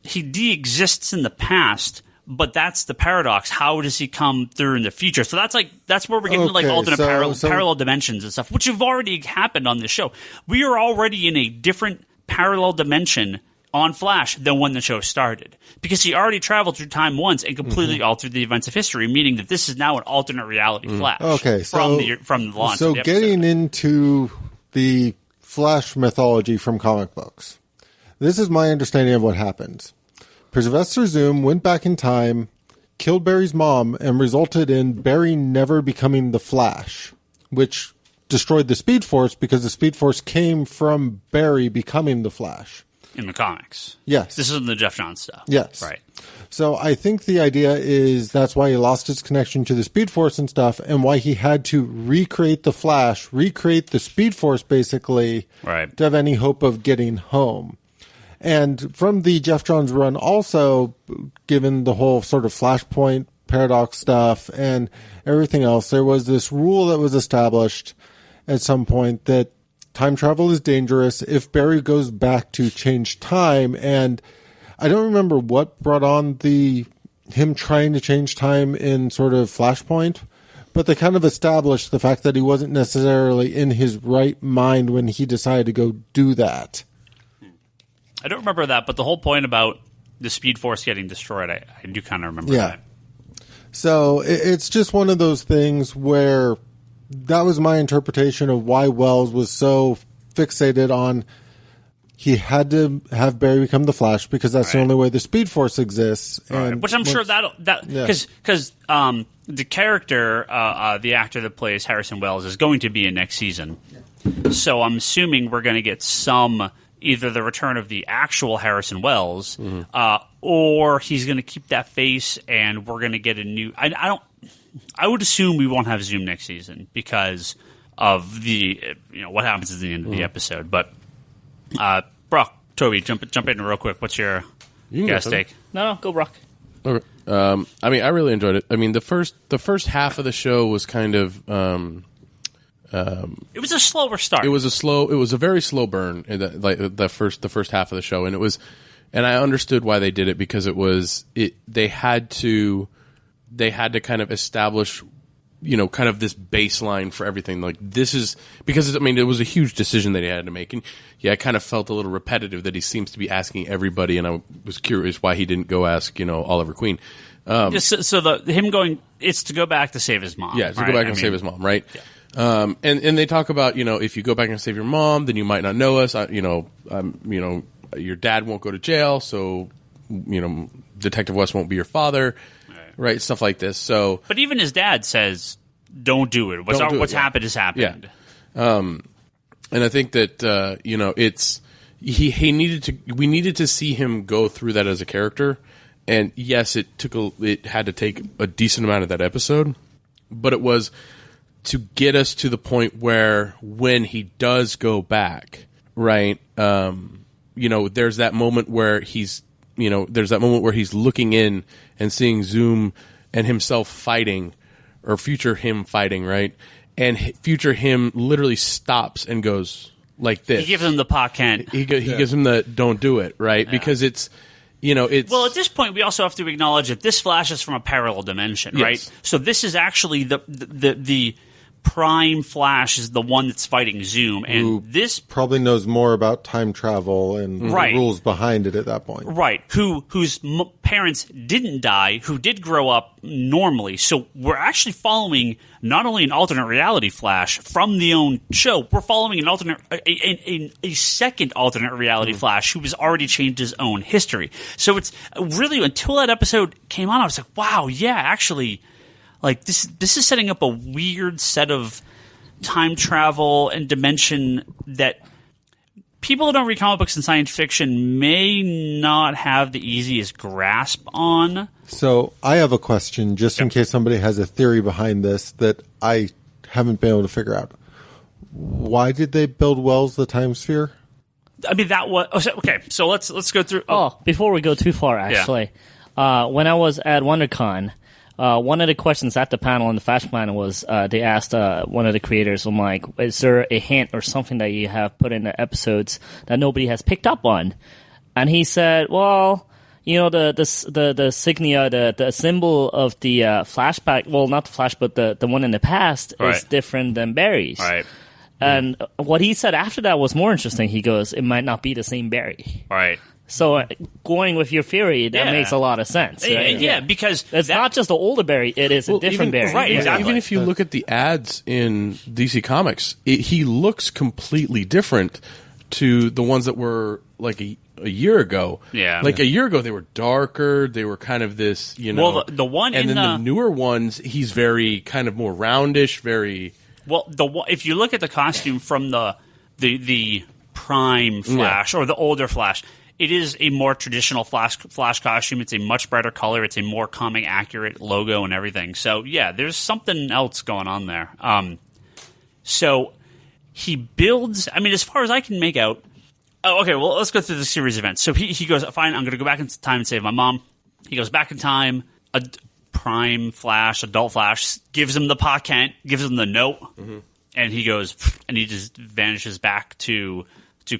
he de-exists in the past, but that's the paradox. How does he come through in the future? So that's where we're getting to alternate parallel dimensions and stuff, which have already happened on this show. We are already in a different parallel dimension on Flash than when the show started, because he already traveled through time once and completely altered the events of history, meaning that this is now an alternate reality Flash. Okay, from the launch. So of the getting into the Flash mythology from comic books, this is my understanding of what happens. Professor Zoom went back in time, killed Barry's mom, and resulted in Barry never becoming the Flash, which destroyed the Speed Force because the Speed Force came from Barry becoming the Flash. In the comics. Yes. This isn't the Jeff Johns stuff. Yes. Right. So I think the idea is that's why he lost his connection to the Speed Force and stuff, and why he had to recreate the Flash, recreate the Speed Force basically, Right. to have any hope of getting home. And from the Jeff Johns run also, given the whole sort of Flashpoint paradox stuff and everything else, there was this rule that was established at some point that time travel is dangerous if Barry goes back to change time. And I don't remember what brought on him trying to change time in sort of Flashpoint, but they kind of established the fact that he wasn't necessarily in his right mind when he decided to go do that. I don't remember that, but the whole point about the Speed Force getting destroyed, I do kind of remember that. So it's just one of those things where that was my interpretation of why Wells was so fixated on he had to have Barry become the Flash because that's the only way the Speed Force exists. Right. Which I'm sure that because the character, the actor that plays Harrison Wells, is going to be in next season. So I'm assuming we're going to get either the return of the actual Harrison Wells, or he's going to keep that face, and we're going to get a new. I would assume we won't have Zoom next season because of the what happens at the end of the episode. But Brock, Toby, jump in real quick. What's your guest take? No, go Brock. Okay. I mean, I really enjoyed it. I mean, the first half of the show was kind of. It was a slower start. It was a very slow burn. The first half of the show, and I understood why they did it because they had to kind of establish, kind of this baseline for everything. Like this is because it was a huge decision that he had to make, and I kind of felt a little repetitive that he seems to be asking everybody, and I was curious why he didn't go ask Oliver Queen. Him going, it's to go back to save his mom. Yeah, to go back and save his mom, right? Yeah. And they talk about, if you go back and save your mom, then you might not know us. Your dad won't go to jail, so Detective West won't be your father, right? Stuff like this. So, but even his dad says, "Don't do it. What's happened has happened." Yeah. And I think that it's we needed to see him go through that as a character, and yes, it had to take a decent amount of that episode, but it was to get us to the point where when he does go back, right? There's that moment where he's looking in and seeing Zoom and himself fighting, or future him fighting, right? And future him literally stops and goes like this. He gives him the Pa Kent. He gives him the "don't do it," right? Yeah. Because it's. Well, at this point, we also have to acknowledge that this Flash is from a parallel dimension, yes. right? So this is actually the Prime Flash is the one that's fighting Zoom, and who this probably knows more about time travel and the rules behind it at that point. Right. Whose parents didn't die, who did grow up normally. So we're actually following not only an alternate reality Flash from the own show, we're following a second alternate reality Flash who has already changed his own history. So it's really, until that episode came on, I was like, wow, yeah, actually. Like, this is setting up a weird set of time travel and dimension that people who don't read comic books and science fiction may not have the easiest grasp on. So I have a question, just in case somebody has a theory behind this that I haven't been able to figure out. Why did they build Wells the time sphere? I mean, that was... Okay, so let's go through... Before we go too far, actually. Yeah. When I was at WonderCon... one of the questions at the panel in the Flash panel was they asked one of the creators, I'm like, is there a hint or something that you have put in the episodes that nobody has picked up on? And he said, well, the signia, the symbol of the flashback, well, not the Flash, but the one in the past is different than Barry's. Right. And what he said after that was more interesting. He goes, it might not be the same Barry. Right. So going with your theory, that makes a lot of sense. Right? Yeah, because it's not just the older Barry; it is a different Barry. Right, exactly. Even if you look at the ads in DC Comics, he looks completely different to the ones that were like a year ago. Yeah, like a year ago, they were darker. They were kind of this, Well, the one and in then the newer ones, he's very kind of more roundish, very. Well, if you look at the costume from the Prime Flash or the older Flash, it is a more traditional Flash costume. It's a much brighter color. It's a more comic accurate logo and everything. So yeah, there's something else going on there. So he builds. I mean, as far as I can make out. Oh, okay. Well, let's go through the series of events. So he goes, fine. I'm going to go back in time and save my mom. He goes back in time. Prime Flash, Adult Flash, gives him the Pa Kent, gives him the note, and he goes, and he just vanishes back to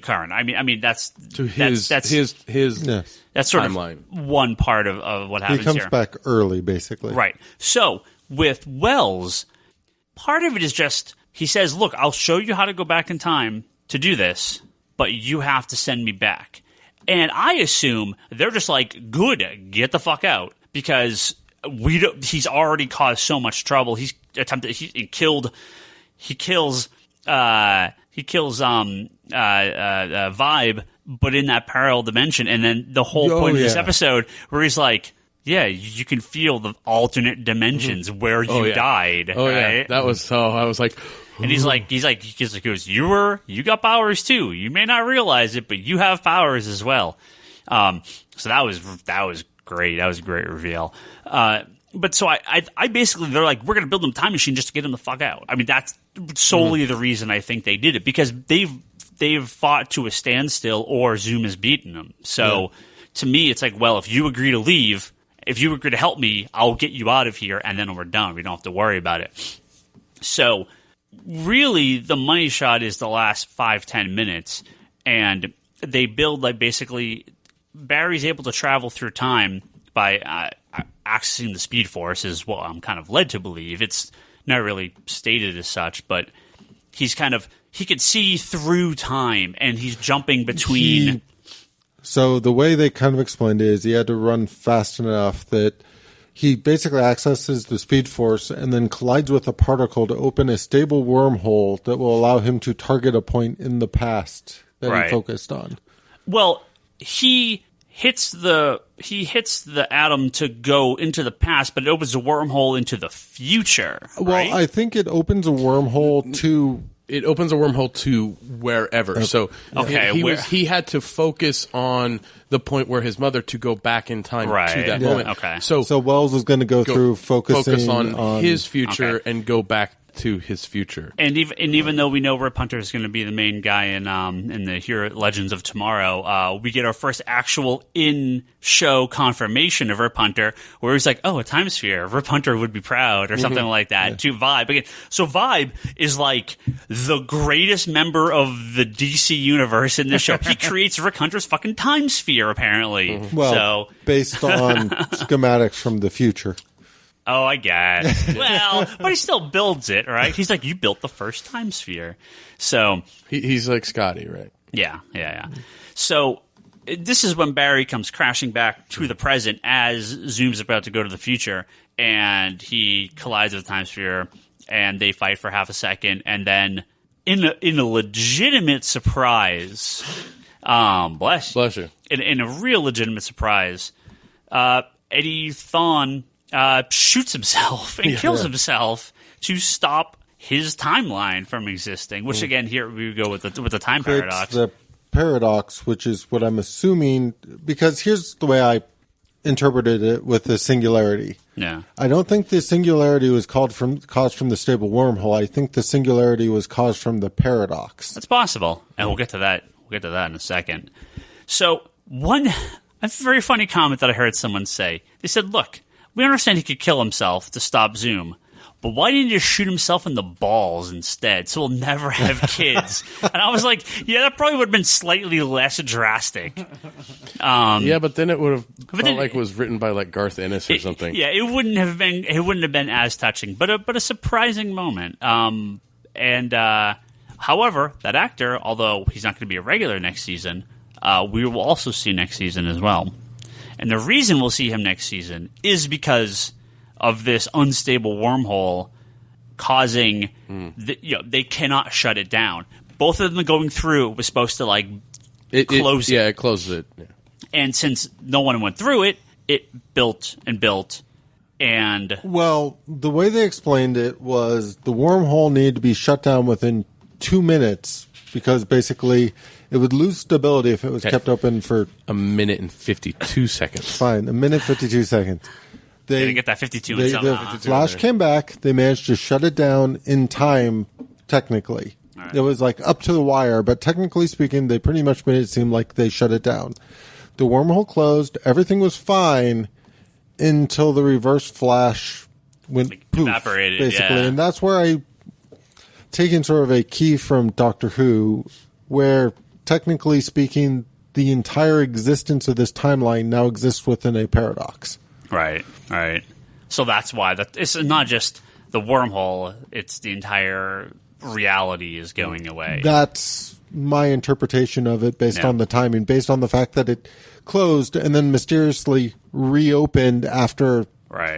current. I mean that's to his that's sort timeline. Of one part of what happens. He comes here. back early, basically. Right. So with Wells, part of it is just he says, "Look, I'll show you how to go back in time to do this, but you have to send me back." And I assume they're just like, "Good, get the fuck out," because he's already caused so much trouble. He kills Vibe, but in that parallel dimension. And then the whole point of this episode where he's like, yeah, you can feel the alternate dimensions where you died. Oh right? yeah, that was so. I was like, and he goes, you got powers too. You may not realize it, but you have powers as well. So that was great. That was a great reveal. But so I basically, they're like, we're going to build them a time machine just to get them the fuck out. I mean, that's solely the reason I think they did it, because they've fought to a standstill or Zoom has beaten them. So to me, it's like, well, if you agree to leave, if you agree to help me, I'll get you out of here, and then we're done. We don't have to worry about it. So really, the money shot is the last 5-10 minutes, and they build like basically Barry's able to travel through time by accessing the Speed Force, is what I'm kind of led to believe. It's not really stated as such, but he could see through time, and he's jumping between. So the way they kind of explained it is he had to run fast enough that he basically accesses the Speed Force and then collides with a particle to open a stable wormhole that will allow him to target a point in the past that he focused on. Well, he hits the atom to go into the past, but it opens a wormhole into the future. Right? Well, I think it opens a wormhole to. It opens a wormhole to wherever. So he had to focus on the point where his mother to go back in time to that moment. Okay. So Wells was going to go through focus on his future and go back to his future. And even though we know Rip Hunter is going to be the main guy in the Hero Legends of Tomorrow, we get our first actual in-show confirmation of Rip Hunter, where he's like, "Oh, a time sphere. Rip Hunter would be proud," or something like that. To Vibe again. So Vibe is like the greatest member of the DC universe in this show. He creates Rip Hunter's fucking time sphere, apparently. Well, based on schematics from the future. Oh, I guess. Well, but he still builds it, right? He's like, you built the first time sphere. So he's like Scotty, right? Yeah. So this is when Barry comes crashing back to the present as Zoom's about to go to the future, and he collides with the time sphere, and they fight for half a second, and then in a legitimate surprise, bless you. In a real legitimate surprise, Eddie Thawne shoots himself and kills himself to stop his timeline from existing. Which again, here we go with the time paradox. The paradox, which is what I'm assuming, because here's the way I interpreted it with the singularity. Yeah, I don't think the singularity was caused from the stable wormhole. I think the singularity was caused from the paradox. That's possible, and we'll get to that. We'll get to that in a second. So a very funny comment that I heard someone say. They said, "Look, we understand he could kill himself to stop Zoom, but why didn't he just shoot himself in the balls instead so we'll never have kids?" And I was like, yeah, that probably would have been slightly less drastic. Yeah, but then it would have felt like it was written by like Garth Ennis or something. Yeah, it wouldn't have been as touching, but a surprising moment. However, that actor, although he's not going to be a regular next season, we will also see next season as well. And the reason we'll see him next season is because of this unstable wormhole causing they cannot shut it down. Both of them going through was supposed to close it. Yeah, it closes it. Yeah. And since no one went through it, it built and built. And Well, the way they explained it was the wormhole needed to be shut down within 2 minutes because basically it would lose stability if it was kept open for A minute and 52 seconds. fine a minute 52 seconds. they didn't get that 52 The and something. flash came back. They managed to shut it down in time. Technically, it was like up to the wire, but technically speaking, they pretty much made it seem like they shut it down. The wormhole closed. Everything was fine until the reverse flash went poof, evaporated, basically. yeah. And that's where I taken sort of a key from Doctor Who, where technically speaking, the entire existence of this timeline now exists within a paradox. Right. So that's why it's not just the wormhole; it's the entire reality is going away. That's my interpretation of it based on the timing, based on the fact that it closed and then mysteriously reopened after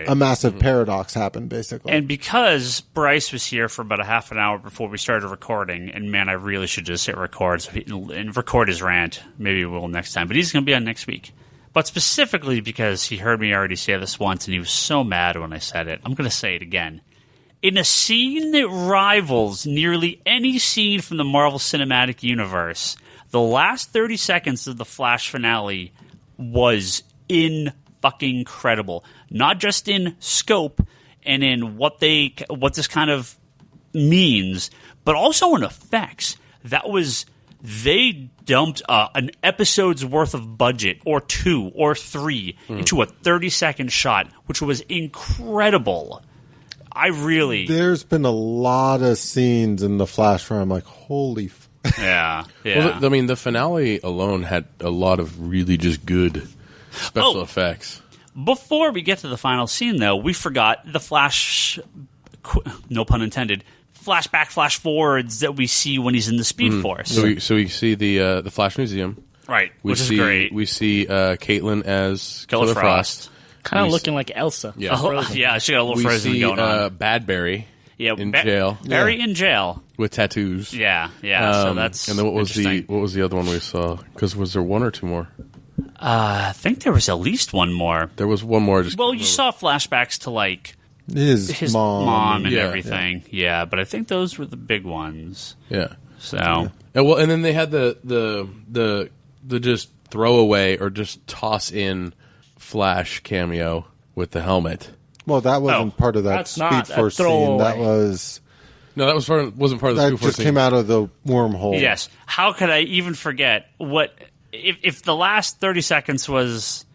a massive paradox happened, basically. And because Bryce was here for about a half an hour before we started recording, and man, I really should just hit record and record his rant. Maybe we'll next time, but he's going to be on next week. But specifically because he heard me already say this once, and he was so mad when I said it, I'm going to say it again. In a scene that rivals nearly any scene from the Marvel Cinematic Universe, the last 30 seconds of the Flash finale was fucking incredible. Not just in scope and in what this kind of means, but also in effects. They dumped an episode's worth of budget, or 2 or 3, into a 30-second shot, which was incredible. There's been a lot of scenes in the Flash where I'm like, holy Yeah. Well, I mean, the finale alone had a lot of really just good special effects. Before we get to the final scene, though, we forgot the Flash, no pun intended, flashback, flash forwards that we see when he's in the Speed Force. So we see the Flash Museum. Right, which is great. We see Caitlin as Killer Frost. Kind of looking like Elsa. Yeah, yeah, she got a little frozen see, going on. Bad Barry. Yeah, in jail. Barry in jail with tattoos. Yeah. So that's and then what was the other one we saw? Because was there one or two more? I think there was at least one more. There was one more. You saw flashbacks to like his mom and everything. Yeah, but I think those were the big ones. Yeah. So and then they had the just throwaway or just toss in Flash cameo with the helmet. Well, that wasn't part of that Speed Force scene. That was wasn't part of the Speed Force scene. That just came out of the wormhole. Yes. How could I even forget what if the last 30 seconds was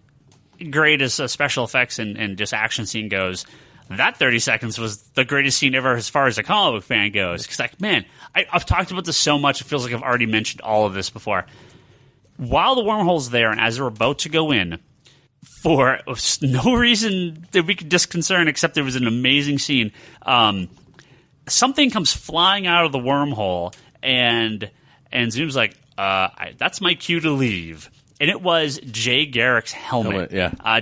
great as special effects and just action scene goes? That 30 seconds was the greatest scene ever as far as a comic book fan goes. Because, I've talked about this so much, it feels like I've already mentioned all of this before. While the wormhole's there, and as they're about to go in, for no reason that we could disconcern, except there was an amazing scene, something comes flying out of the wormhole, and Zoom's like, that's my cue to leave. And it was Jay Garrick's helmet.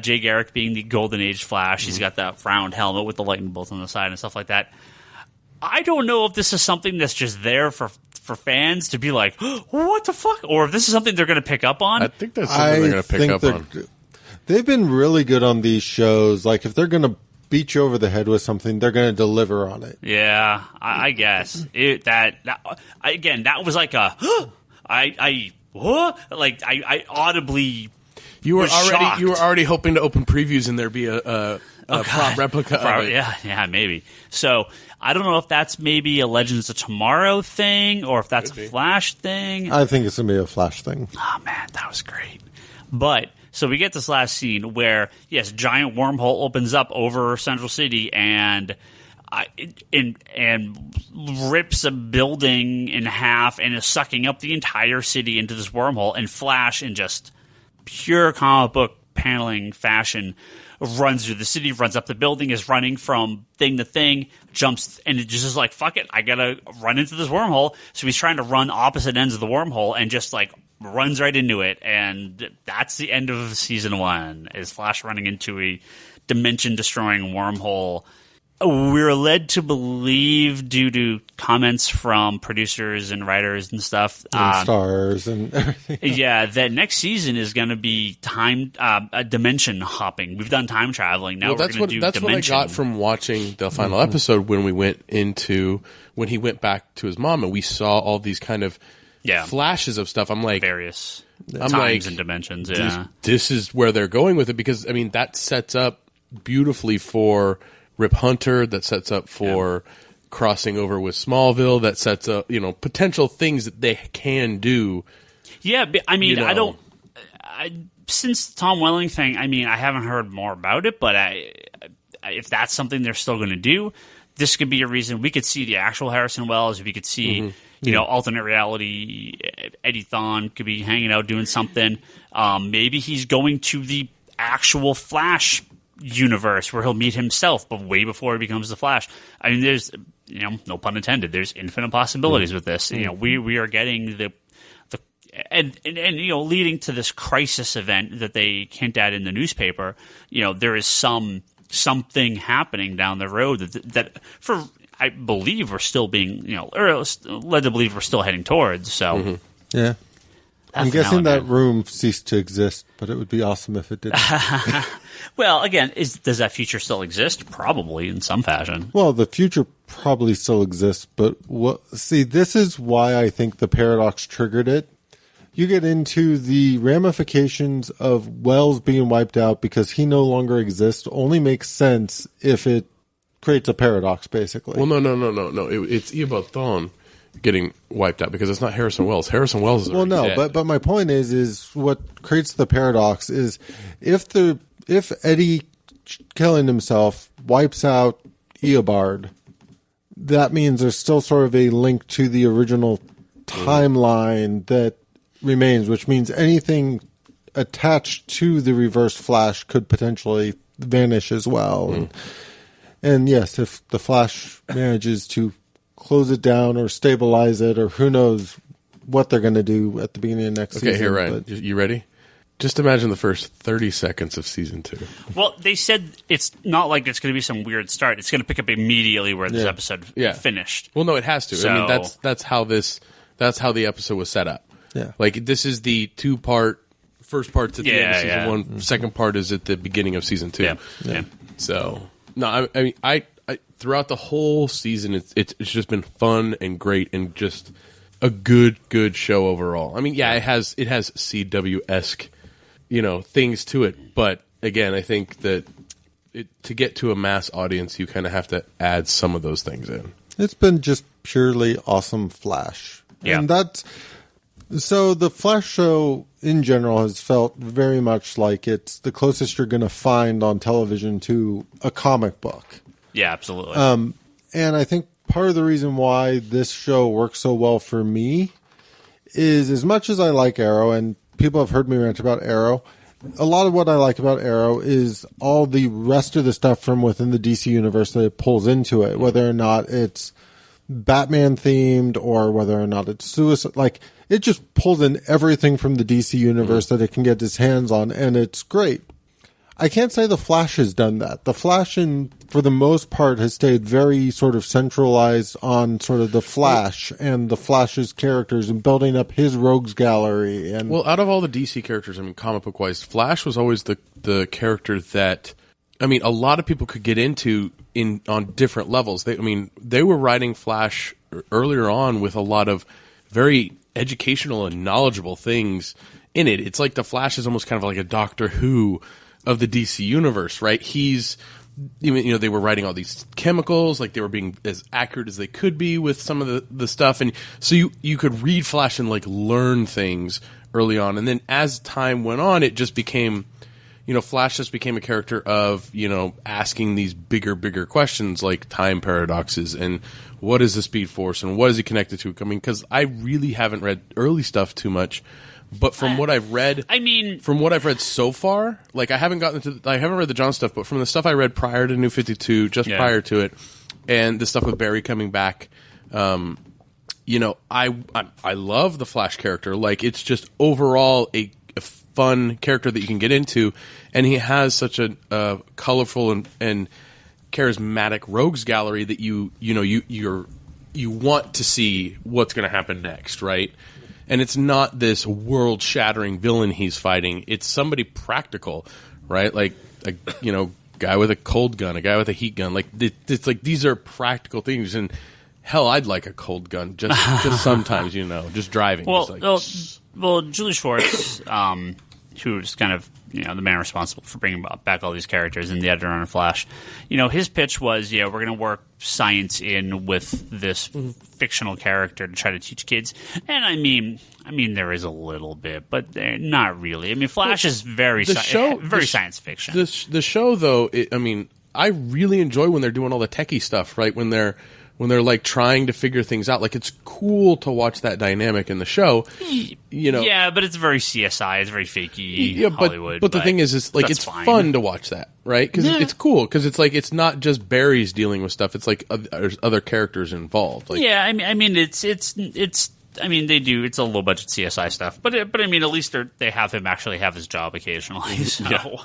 Jay Garrick being the Golden Age Flash. He's got that round helmet with the lightning bolt on the side and stuff like that. I don't know if this is something that's just there for fans to be like, oh, what the fuck? Or if this is something they're going to pick up on. I think that's something they're going to pick up on. They've been really good on these shows. Like, if they're going to beat you over the head with something, they're going to deliver on it. Yeah, I guess. That was like a... I audibly you were shocked. already hoping to open previews and there be a prop replica of it. Yeah, maybe. So I don't know if that's maybe a Legends of Tomorrow thing or if that's a Flash thing. I think it's going to be a Flash thing. Oh man, that was great. But so we get this last scene where yes, giant wormhole opens up over Central City and rips a building in half and is sucking up the entire city into this wormhole, and Flash, in just pure comic book paneling fashion, runs through the city, runs up the building, is running from thing to thing, jumps, and it just is like, fuck it, I gotta run into this wormhole. So he's trying to run opposite ends of the wormhole and just like runs right into it, and that's the end of season 1, is Flash running into a dimension-destroying wormhole. we're led to believe, due to comments from producers and writers and stuff, And stars and everything. yeah, that next season is going to be time dimension hopping. We've done time traveling. Now we're going to do that's dimension. what I got from watching the final episode when he went back to his mom and we saw all these kind of flashes of stuff. I'm like, various I'm times like, and dimensions. Yeah, this is where they're going with it, because I mean that sets up beautifully for Rip Hunter. That sets up for crossing over with Smallville. That sets up potential things that they can do. Yeah, I mean, since the Tom Welling thing, I mean, I haven't heard more about it, but if that's something they're still going to do, this could be a reason. We could see the actual Harrison Wells. We could see, alternate reality. Eddie Thawne could be hanging out doing something. Maybe he's going to the actual Flash universe where he'll meet himself, but way before he becomes the Flash. I mean, there's, no pun intended, there's infinite possibilities with this. We are getting the leading to this crisis event that they hint at in the newspaper. There is something happening down the road that I believe we're still being, or led to believe we're still heading towards. So, yeah. I'm guessing that room ceased to exist, but it would be awesome if it didn't. Well, again, does that future still exist? Probably in some fashion. Well, the future probably still exists, but this is why I think the paradox triggered it. You get into the ramifications of Wells being wiped out because he no longer exists only makes sense if it creates a paradox, basically. Well, no. It's Eobard Thawne getting wiped out because it's not Harrison Wells. Harrison Wells is dead. but my point is what creates the paradox is if Eddie killing himself wipes out Eobard, that means there's still sort of a link to the original timeline that remains, which means anything attached to the Reverse Flash could potentially vanish as well. And yes, if the Flash manages to close it down or stabilize it, or who knows what they're going to do at the beginning of next season. Okay, here, Ryan, you ready? Just imagine the first 30 seconds of season 2. Well, they said it's not like it's going to be some weird start. It's going to pick up immediately where this episode finished. Well, no, it has to. So, I mean, that's how the episode was set up. Yeah. Like, this is the 2-part, first part's at the end of season 1, second part is at the beginning of season 2. Yeah. So, no, I mean, I throughout the whole season, it's just been fun and great and just a good show overall. I mean, it has CW-esque, things to it. But again, I think that to get to a mass audience, you kind of have to add some of those things in. It's been just purely awesome Flash. Yeah. And so the Flash show in general has felt very much like it's the closest you're going to find on television to a comic book. Yeah, absolutely. And I think part of the reason why this show works so well for me is, as much as I like Arrow, and people have heard me rant about Arrow, a lot of what I like about Arrow is all the rest of the stuff from within the DC universe that it pulls into it, whether or not it's Batman themed or whether or not it's suicide. Like, it just pulls in everything from the DC universe that it can get its hands on, and it's great. I can't say the Flash has done that. The Flash, for the most part, has stayed very sort of centralized on sort of the Flash and the Flash's characters and building up his rogues gallery. And well, out of all the DC characters, I mean, comic book wise, Flash was always the character that, I mean, a lot of people could get into on different levels. They were writing Flash earlier on with a lot of very educational and knowledgeable things in it. It's like the Flash is almost kind of like a Doctor Who of the DC universe, right? They were writing all these chemicals, like they were being as accurate as they could be with some of the stuff. And so you could read Flash and like learn things early on. And then as time went on, it just became, Flash just became a character of, asking these bigger questions like time paradoxes and what is the Speed Force and what is he connected to? I mean, because I really haven't read early stuff too much. But from what I've read, from what I've read so far, like I haven't read the John stuff, but from the stuff I read prior to New 52, prior to it, and the stuff with Barry coming back, I love the Flash character. Like, it's just overall a fun character that you can get into, and he has such a colorful and charismatic rogues gallery that you want to see what's going to happen next, right? And it's not this world-shattering villain he's fighting. It's somebody practical, right? Like a guy with a cold gun, a guy with a heat gun. Like it's like these are practical things. And hell, I'd like a cold gun just sometimes, just driving. Well, Julie Schwartz, who's kind of the man responsible for bringing back all these characters and the editor on Flash, his pitch was, we're going to work science in with this fictional character to try to teach kids. And I mean, there is a little bit, but not really. I mean, Flash is very science fiction. The show, though, I really enjoy when they're doing all the techie stuff, right? When they're like trying to figure things out. Like, it's cool to watch that dynamic in the show. Yeah, but it's very CSI. It's very fakey Hollywood. But the thing is like, it's fun to watch that, right? Because it's cool. Because it's like, it's not just Barry's dealing with stuff. It's like there's other characters involved. Like, yeah, I mean, it's they do. It's a low budget CSI stuff, but at least they have him actually have his job occasionally. So,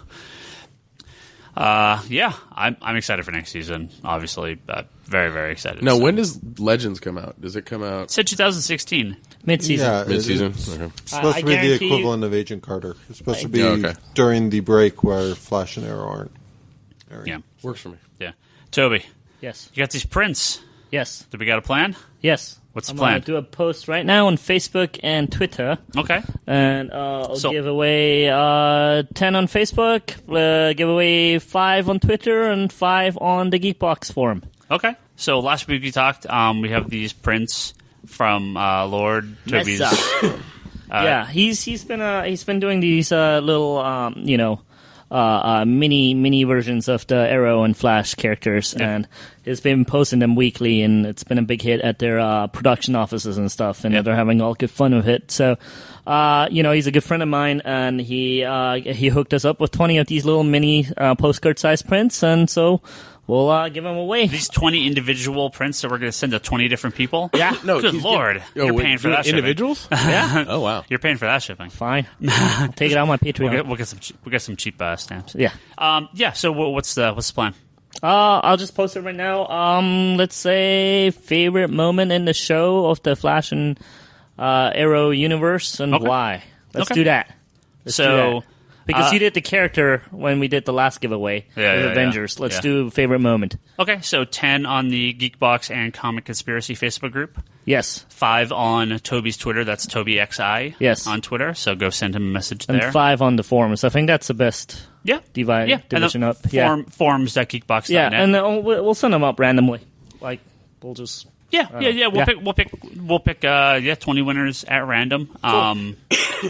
I'm excited for next season. Obviously, very, very excited. Now, when does Legends come out? Does it come out? It said 2016. Mid-season. Yeah, mid-season. It's Okay. supposed to be the equivalent of Agent Carter. It's supposed to be during the break where Flash and Arrow aren't airing. Yeah, works for me. Yeah, Toby. Yes. You got these prints. Yes. Do we got a plan? Yes. What's the I'm plan? going to do a post right now on Facebook and Twitter. Okay. And I'll give away 10 on Facebook, give away 5 on Twitter, and 5 on the Geekbox forum. Okay. So last week we talked, we have these prints from Lord Toby's. Yeah, he's been doing these little mini versions of the Arrow and Flash characters, and he's been posting them weekly, and it's been a big hit at their production offices and stuff, and they're having all good fun with it. So, he's a good friend of mine, and he hooked us up with 20 of these little mini postcard-sized prints, and so we'll give them away. These 20 individual prints that we're going to send to 20 different people? Yeah. No, good Lord. You're paying for that individuals? Yeah. Oh, wow. You're paying for that shipping. Fine. I'll take it out on my Patreon. We'll get some cheap stamps. Yeah. So what's the plan? I'll just post it right now. Let's say favorite moment in the show of the Flash and Arrow universe and why. Let's do that. Because you did the character when we did the last giveaway with Avengers. Let's do favorite moment. Okay, so 10 on the Geekbox and Comic Conspiracy Facebook group. Yes. 5 on Toby's Twitter. That's TobyXI. Yes. On Twitter. So go send him a message there. And 5 on the forums. I think that's the best. Division up. Forums.geekbox.net. Yeah, and we'll send them up randomly. Like we'll just. We'll pick 20 winners at random. Cool.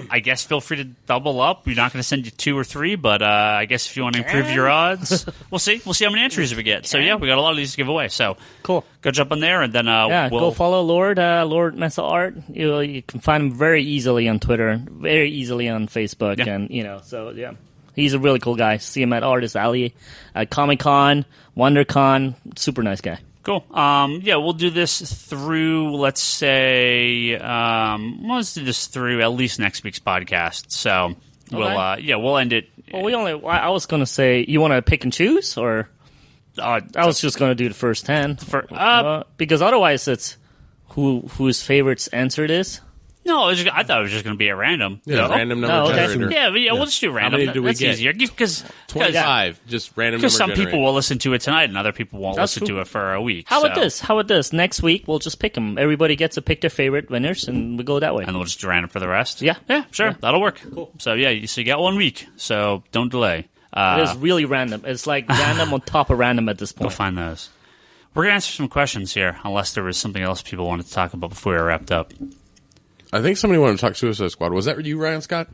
I guess feel free to double up. We're not going to send you 2 or 3, but I guess if you want to improve your odds, we'll see. We'll see how many entries we get. So we got a lot of these to give away. So cool. Go jump on there, and then go follow Lord Mesa Art. You can find him very easily on Twitter, very easily on Facebook, and he's a really cool guy. See him at Artist Alley, at Comic-Con, WonderCon. Super nice guy. Cool. We'll do this through, let's do this through at least next week's podcast. So we'll end it. Well, I was going to say, you want to pick and choose, or I was just going to do the first 10 because otherwise it's whose favorites answer it is. No, I thought it was just going to be at random. Yeah, random number generator. We'll just do random. How many do we That's get? Easier. 25, just random number generator. Because some people will listen to it tonight and other people won't listen to it for a week. How about this? Next week, we'll just pick them. Everybody gets to pick their favorite winners, and we go that way. And we'll just do random for the rest? Yeah, sure. Yeah. That'll work. Cool. So, you got 1 week, so don't delay. It is really random. It's like random on top of random at this point. Go find those. We're going to answer some questions here, unless there was something else people wanted to talk about before we were wrapped up. I think somebody wanted to talk Suicide Squad. Was that you, Ryan Scott?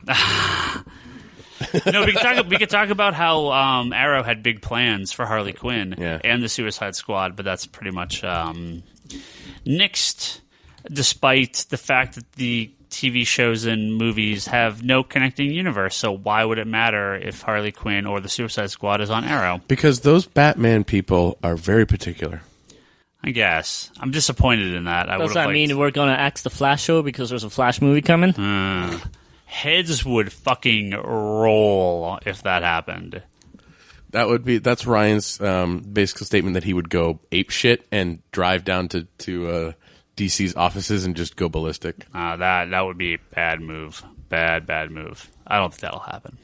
No, we could talk about how Arrow had big plans for Harley Quinn and the Suicide Squad, but that's pretty much nixed, despite the fact that the TV shows and movies have no connecting universe. So why would it matter if Harley Quinn or the Suicide Squad is on Arrow? Because those Batman people are very particular. I guess. I'm disappointed in that. Does that mean we're going to axe the Flash show because there's a Flash movie coming? Heads would fucking roll if that happened. That's Ryan's basic statement that he would go ape shit and drive down to DC's offices and just go ballistic. That would be a bad move. Bad move. I don't think that'll happen.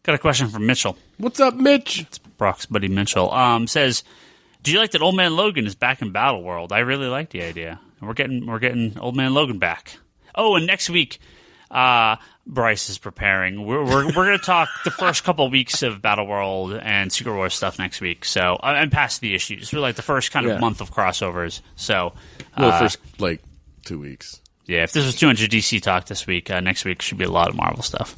Got a question from Mitchell. What's up, Mitch? It's Brock's buddy Mitchell. Says, do you like that Old Man Logan is back in Battle World? I really like the idea. We're getting Old Man Logan back. Oh, and next week, Bryce is preparing. We're going to talk the first couple of weeks of Battle World and Secret Wars stuff next week. So I'm past the issues. We're like the first kind of month of crossovers. So first 2 weeks. Yeah, if this was 200 DC talk this week, next week should be a lot of Marvel stuff.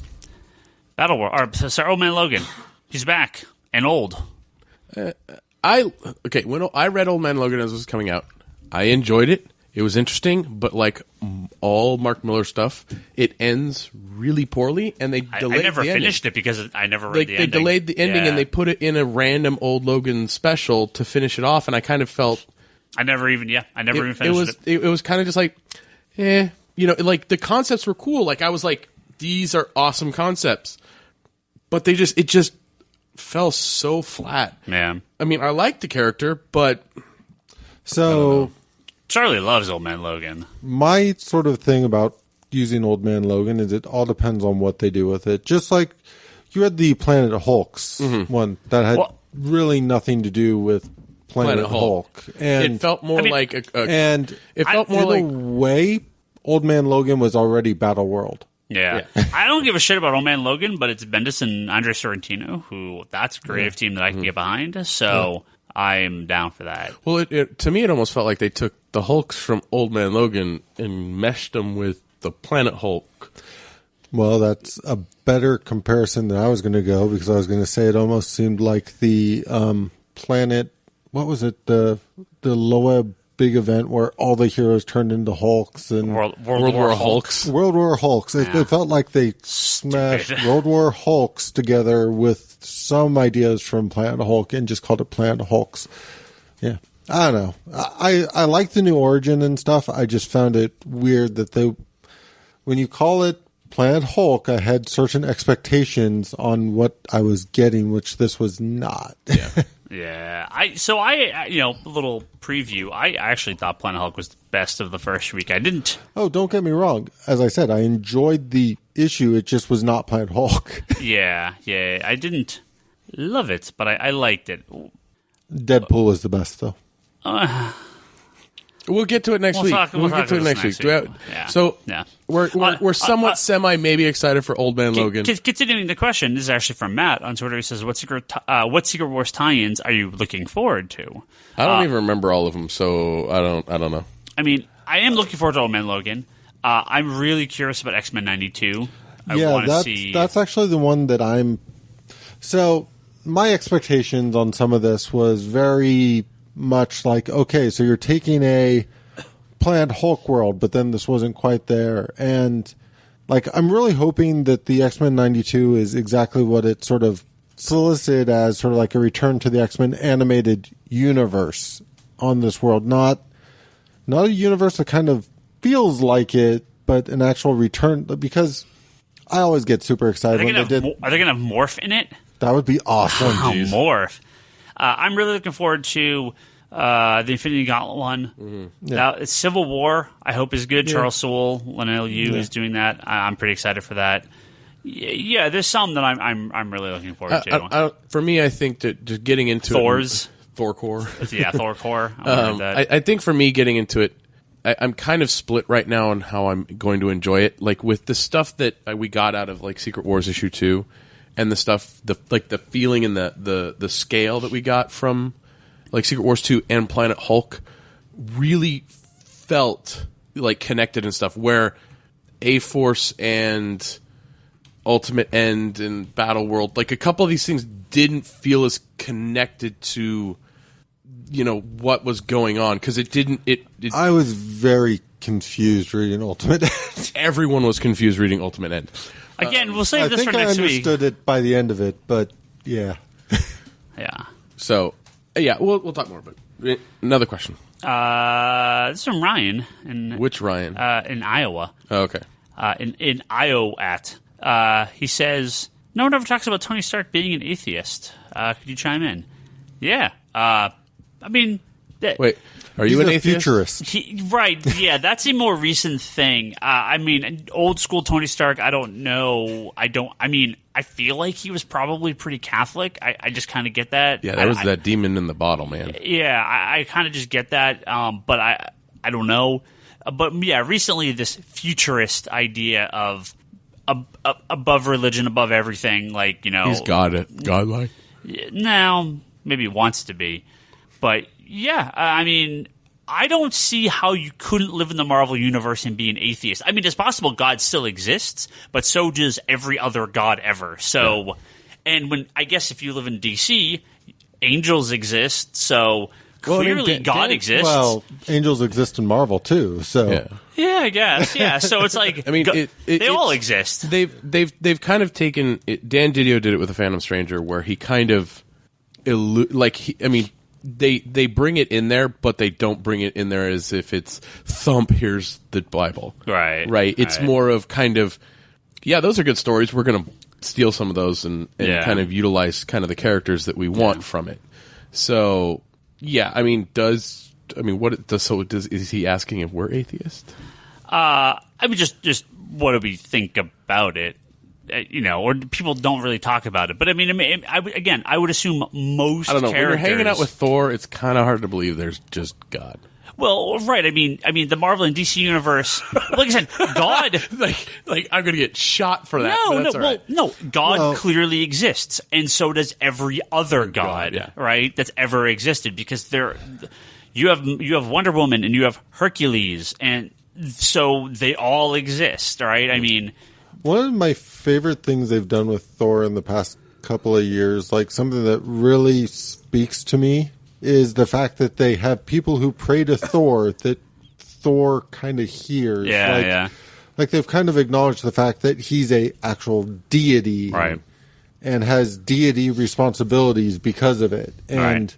Battle World. Old Man Logan. He's back and old. When I read Old Man Logan as it was coming out, I enjoyed it. It was interesting, but like all Mark Miller stuff, it ends really poorly, and they delayed. I never the finished ending. it because I never read the ending. They delayed the ending, and they put it in a random old Logan special to finish it off, and I kind of felt I never even finished it. It was kind of just like, like the concepts were cool. Like I was like, these are awesome concepts, but it just fell so flat. Man, I mean, I liked the character, but so. Charlie loves Old Man Logan. My sort of thing about using Old Man Logan is it all depends on what they do with it. Just like you had the Planet Hulks one that had really nothing to do with Planet Hulk. And it felt more like way Old Man Logan was already Battle World. Yeah. I don't give a shit about Old Man Logan, but it's Bendis and Andre Sorrentino, who that's a creative team that I can get behind. So I am down for that. Well, to me, it almost felt like they took the Hulks from Old Man Logan and meshed them with the Planet Hulk. Well, that's a better comparison than I was going to go, because I was going to say it almost seemed like the Planet. What was it? The Loeb big event where all the heroes turned into Hulks and World War Hulks. World War Hulks. It felt like they smashed World War Hulks together with some ideas from Planet Hulk and just called it Planet Hulks. Yeah. I don't know. I like the new origin and stuff. I just found it weird that when you call it Planet Hulk, I had certain expectations on what I was getting, which this was not. Yeah. Yeah. A little preview. I actually thought Planet Hulk was the best of the first week. I didn't. Oh, don't get me wrong. As I said, I enjoyed the issue. It just was not Planet Hulk. Yeah. I didn't love it, but I liked it. Deadpool is the best, though. We'll get to it next week. We'll get to it next week. So we're somewhat semi maybe excited for Old Man Logan. Continuing the question, this is actually from Matt on Twitter. He says, "What Secret Wars tie-ins are you looking forward to?" I don't even remember all of them, so I don't know. I mean, I am looking forward to Old Man Logan. I'm really curious about X-Men 92. That's actually the one that I'm. So my expectations on some of this was very much like, okay, so you're taking a Planet Hulk world, but then this wasn't quite there. And like, I'm really hoping that the X-Men 92 is exactly what it sort of solicited as, sort of like a return to the X-Men animated universe on this world. Not a universe that kind of feels like it, but an actual return, because I always get super excited when they did. Are they going to have Morph in it? That would be awesome. Oh, Morph. I'm really looking forward to the Infinity Gauntlet one. Mm-hmm. Yeah. Civil War, I hope, is good. Yeah. Charles Soule, Lionel Yu is doing that. I'm pretty excited for that. Yeah, there's some that I'm really looking forward to. For me, I think that just getting into Thor Core. Yeah, Thor Core. I think for me, getting into it, I'm kind of split right now on how I'm going to enjoy it. Like with the stuff that we got out of like Secret Wars issue 2. And the stuff, the feeling and the scale that we got from like Secret Wars 2 and Planet Hulk really felt like connected and stuff. Where A-Force and Ultimate End and Battle World, like a couple of these things didn't feel as connected to what was going on, because it didn't. I was very confused reading Ultimate End. Everyone was confused reading Ultimate End. Again, we'll save this for next week. I think I understood it by the end of it, but yeah. Yeah. So, we'll talk more about it. Another question. This is from Ryan. Which Ryan? In Iowa. Oh, okay. In Iowa. He says, No one ever talks about Tony Stark being an atheist. Could you chime in? Yeah. I mean... Wait, are you an atheist? Futurist. Right, yeah, that's a more recent thing. I mean, old school Tony Stark, I don't know. I feel like he was probably pretty Catholic. I just kind of get that. Yeah, that was that demon in the bottle, man. Yeah, I kind of just get that, but I don't know. But yeah, recently this futurist idea of above religion, above everything, like, He's godlike. Now, maybe he wants to be. But yeah, I mean, I don't see how you couldn't live in the Marvel Universe and be an atheist. I mean, it's possible God still exists, but so does every other God ever. So, and I guess if you live in DC, angels exist, so clearly God exists. Well, angels exist in Marvel too, so... Yeah, I guess. Yeah, so it's like, I mean, they all exist. They've kind of taken it. Dan Didio did it with The Phantom Stranger, where he kind of they bring it in there, but they don't bring it in there as if it's thump, here's the Bible. Right. It's more of kind of, those are good stories. We're going to steal some of those and kind of utilize kind of the characters that we want from it. So, is he asking if we're atheists? I mean, just what do we think about it? Or people don't really talk about it. But I mean, I would assume most. I don't know. Characters, when you're hanging out with Thor, it's kind of hard to believe there's just God. Well, right. I mean, the Marvel and DC universe. Like I said, God. like I'm gonna get shot for that. No. God clearly exists, and so does every other God, right? That's ever existed, because you have Wonder Woman and you have Hercules, and so they all exist, right? I mean. One of my favorite things they've done with Thor in the past couple of years, like something that really speaks to me, is the fact that they have people who pray to Thor that Thor kind of hears. Like they've kind of acknowledged the fact that he's a actual deity, right, and has deity responsibilities because of it. And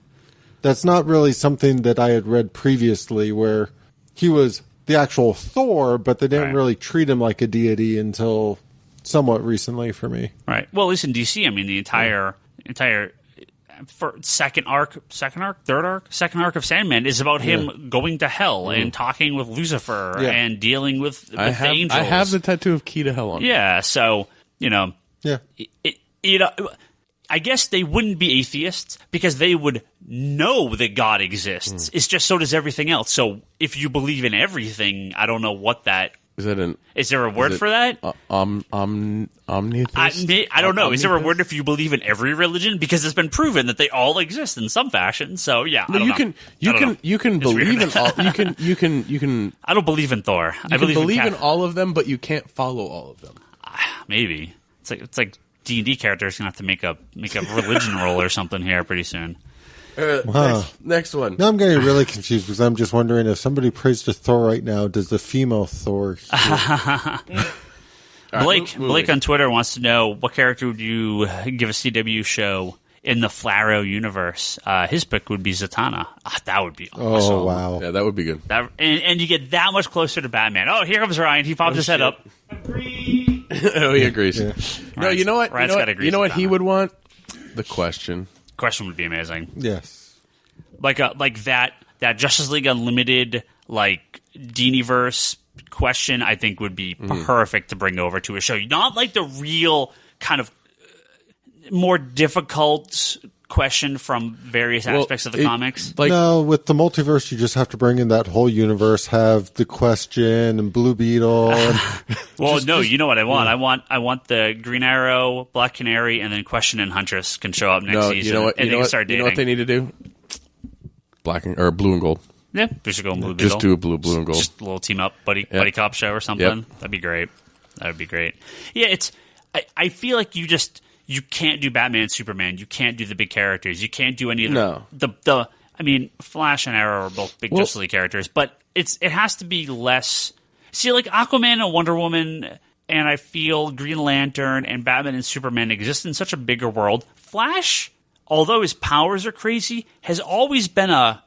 that's not really something that I had read previously, where he was the actual Thor, but they didn't really treat him like a deity until somewhat recently for me. Right. Well, at least in DC, I mean, the entire second arc of Sandman is about him going to hell and talking with Lucifer and dealing with angels. I have the tattoo of Key to Hell on. Yeah. So, I guess they wouldn't be atheists because they would know that God exists. It's just so does everything else. So if you believe in everything, I don't know what that is. Is there a word for that? Omnitheist? I don't know. Is there a word if you believe in every religion? Because it's been proven that they all exist in some fashion. So yeah, you can believe in all. You can. I don't believe in Thor. I believe in all of them, but you can't follow all of them. Maybe it's like. D&D characters gonna have to make a religion roll or something here pretty soon. Next one. Now I'm getting really confused because I'm just wondering if somebody prays to Thor right now, does the female Thor Blake on Twitter wants to know, what character would you give a CW show in the Flaro universe? His pick would be Zatanna. That would be awesome. Oh, wow. Yeah, that would be good. And you get that much closer to Batman. Oh, here comes Ryan. He popped his head up. Agree. Oh, he agrees. Yeah. No, you know what? You know what he would want? The Question. Question would be amazing. Yes. Like that Justice League Unlimited, like, Diniverse Question, I think would be perfect to bring over to a show. Not like the real kind of more difficult question from various aspects of the comics. No, with the multiverse, you just have to bring in that whole universe, have the Question and Blue Beetle. And you know what I want? Yeah. I want the Green Arrow, Black Canary, and then Question and Huntress can show up next season. You know what? And they can start dating. You know what they need to do? Blue and Gold. Yeah, we should go in Blue Beetle. Just do a blue and gold. Just a little team up buddy cop show or something. Yep. That'd be great. Yeah, I feel like you can't do Batman and Superman. You can't do the big characters. You can't do any of the I mean, Flash and Arrow are both big Justice League characters, but it has to be less. See, like Aquaman and Wonder Woman, and I feel Green Lantern and Batman and Superman exist in such a bigger world. Flash, although his powers are crazy, has always been a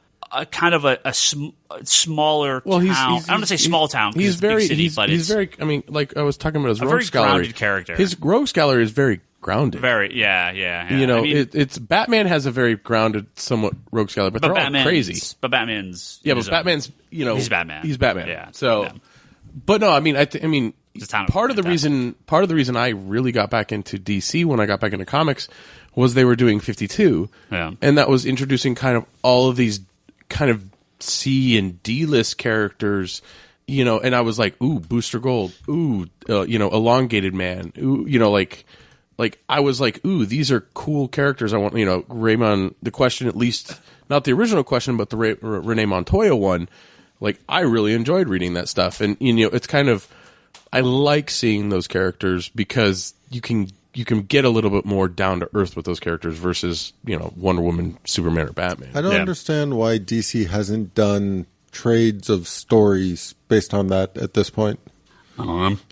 kind of a smaller town. I don't want to say small town. He's very. I mean, like I was talking about his rogues gallery. Grounded character. His rogues gallery is very grounded. Very, yeah. You know, I mean, it's Batman has a very grounded, somewhat rogues gallery, but they're all crazy. But Batman's Batman's he's Batman. He's Batman. Yeah. So, yeah. But no, I mean, part of the Batman. reason I really got back into DC when I got back into comics was they were doing 52, and that was introducing kind of all of these kind of C and D list characters. You know, and I was like, ooh, Booster Gold, ooh, Elongated Man, ooh, like I was like, ooh, these are cool characters. I want, Raymond, the question, at least not the original question, but the Renee Montoya one. Like, I really enjoyed reading that stuff, and it's kind of, I like seeing those characters because you can get a little bit more down to earth with those characters versus Wonder Woman, Superman, or Batman. I don't understand why DC hasn't done trades of stories based on that at this point.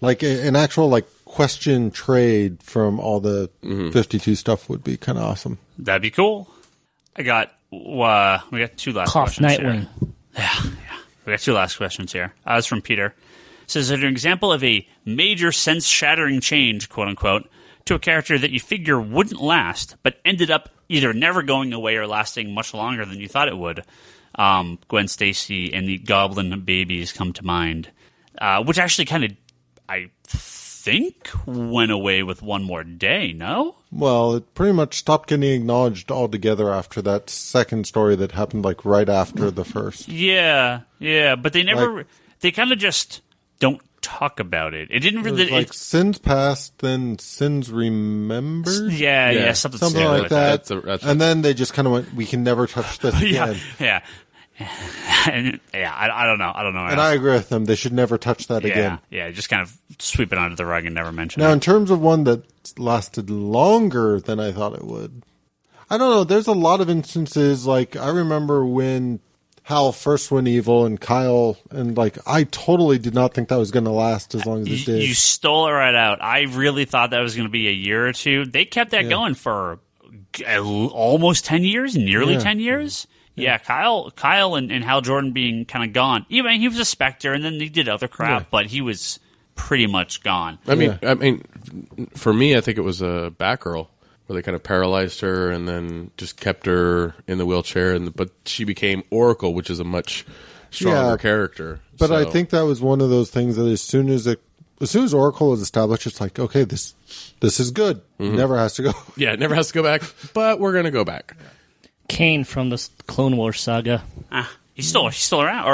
Like an actual question trade from all the 52 stuff would be kind of awesome. That'd be cool. We got two last Cough questions Nightwing. here. Yeah. We got two last questions here. This is from Peter. It says, an example of a major sense-shattering change, quote-unquote, to a character that you figure wouldn't last, but ended up either never going away or lasting much longer than you thought it would. Gwen Stacy and the Goblin Babies come to mind, which actually kind of, I think, went away with One More Day, no? Well, it pretty much stopped getting acknowledged altogether after that second story that happened right after the first. Yeah, but they never, they kind of just don't talk about it. It didn't really... It sins past, then sins remembered? Yeah, something like that. That's and then they just kind of went, we can never touch this again. Yeah. And, I don't know. And I agree with them. They should never touch that again. Yeah, just kind of sweep it under the rug and never mention it. Now, in terms of one that lasted longer than I thought it would, I don't know. There's a lot of instances, I remember when Hal first went evil and Kyle, and I totally did not think that was going to last as long as it did. You stole it right out. I really thought that was going to be a year or two. They kept that going for almost 10 years, nearly 10 years. Yeah, Kyle and Hal Jordan being kind of gone. Even he was a Spectre, and then they did other crap, but he was pretty much gone. I mean, for me, I think it was a Batgirl where they kind of paralyzed her and then just kept her in the wheelchair, but she became Oracle, which is a much stronger character. But I think that was one of those things that as soon as Oracle was established, it's like, okay, this is good. Never has to go. Yeah, it never has to go back, but we're going to go back. Kane from the Clone Wars saga. He's still around,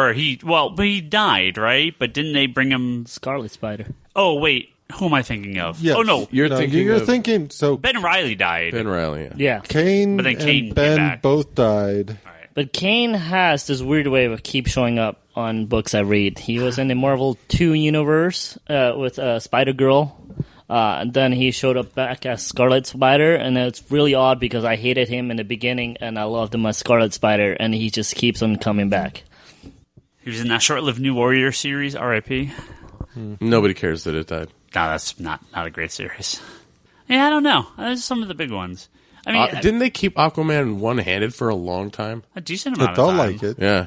but he died, right? But didn't they bring him Scarlet Spider? Oh wait, who am I thinking of? Yes. Oh no, you're thinking. So Ben Reilly died. Ben Reilly, yeah. Kane, but then Kane and Ben back. both died. All right. But Kane has this weird way of keep showing up on books I read. He was in the Marvel 2 universe with Spider-Girl. And then he showed up back as Scarlet Spider, and it's really odd because I hated him in the beginning, and I loved him as Scarlet Spider, and he just keeps on coming back. He was in that short-lived New Warrior series, R.I.P. Nobody cares that it died. No, that's not a great series. Yeah, I don't know. Those are some of the big ones. I mean, didn't they keep Aquaman one-handed for a long time? A decent amount I of time. don't like it. Yeah.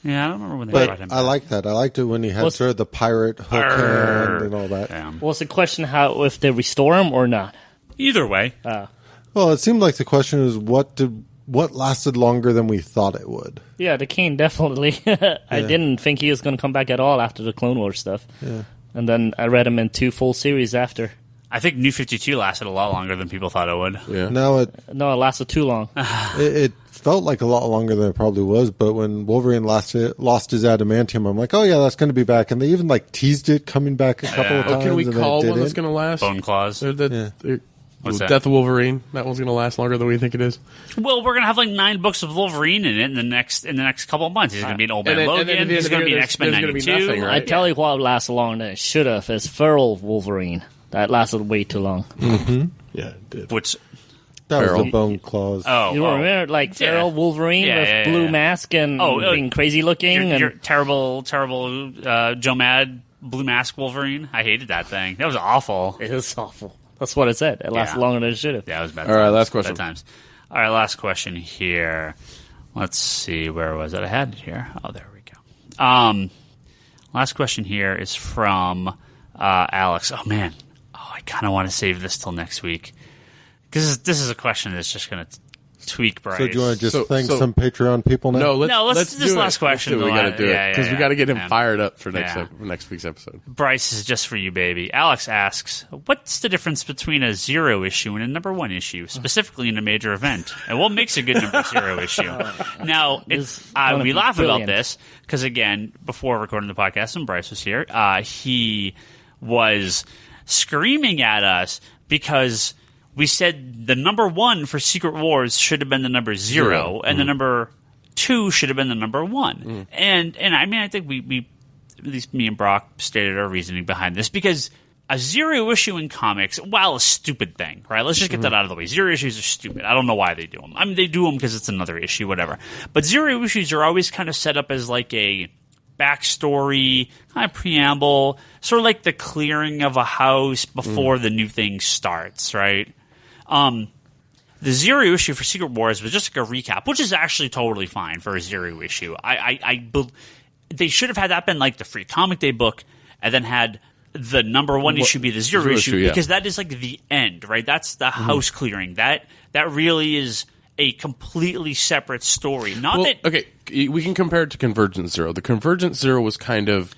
Yeah, I don't remember when they brought him But back. I like that. I liked it when he had sort of the pirate hook hand and all that. Yeah. Well, it's the question if they restore him or not. Either way. Well, it seemed like the question is what lasted longer than we thought it would. Yeah, the Kane definitely. I didn't think he was going to come back at all after the Clone Wars stuff. Yeah. And then I read him in 2 full series after. I think New 52 lasted a lot longer than people thought it would. Yeah. Now it lasted too long. it felt like a lot longer than it probably was, but when Wolverine lost his adamantium, I'm like, oh yeah, that's going to be back. And they even teased it coming back a couple of times. Can we and call it one that's didn't. going to last? Bone Claws. What's that? Death of Wolverine. That one's going to last longer than we think it is. Well, we're going to have 9 books of Wolverine in it in the next couple of months. He's going to be an Old Man Logan. He's going to be an X-Men 92. Nothing, right? I tell you what lasted longer than it should have is Feral Wolverine. That lasted way too long. Mm-hmm. Yeah, it did. Which... That was the Bone Claws. Oh, you remember, Feral Wolverine with blue mask and being crazy looking? You're terrible Joe Mad blue mask Wolverine. I hated that thing. That was awful. It is awful. That's what it said. It lasted longer than it should have. Yeah, it was bad. All right, last question. Bad times. All right, last question here. Let's see. Where was it? I had it here. Oh, there we go. Last question here is from Alex. Oh, man. I kind of want to save this till next week. Because this is a question that's just going to tweak Bryce. So do you want to just thank some Patreon people now? No, let's do this it. last question. We got to do it because we got to get him Yeah. fired up for next week's episode. Bryce is just for you, baby. Alex asks, what's the difference between a 0 issue and a number 1 issue, specifically in a major event? And what makes a good number 0 issue? Now, we laugh about this because, again, before recording the podcast when Bryce was here, he was screaming at us because we said the number 1 for Secret Wars should have been the number 0, and the number 2 should have been the number 1. And I mean, I think we at least me and Brock stated our reasoning behind this, because a 0 issue in comics, while a stupid thing, right? Let's just get that out of the way. 0 issues are stupid. I don't know why they do them. I mean, they do them because it's another issue, whatever. But 0 issues are always kind of set up as like a backstory, kind of preamble, sort of like the clearing of a house before the new thing starts, right? The 0 issue for Secret Wars was just like a recap, which is actually totally fine for a 0 issue. They should have had that been like the free comic day book, and then had the number 1 issue be the 0 issue, because that is like the end, right? That's the house clearing. That really is a completely separate story. Okay, we can compare it to Convergence 0. The Convergence 0 was kind of,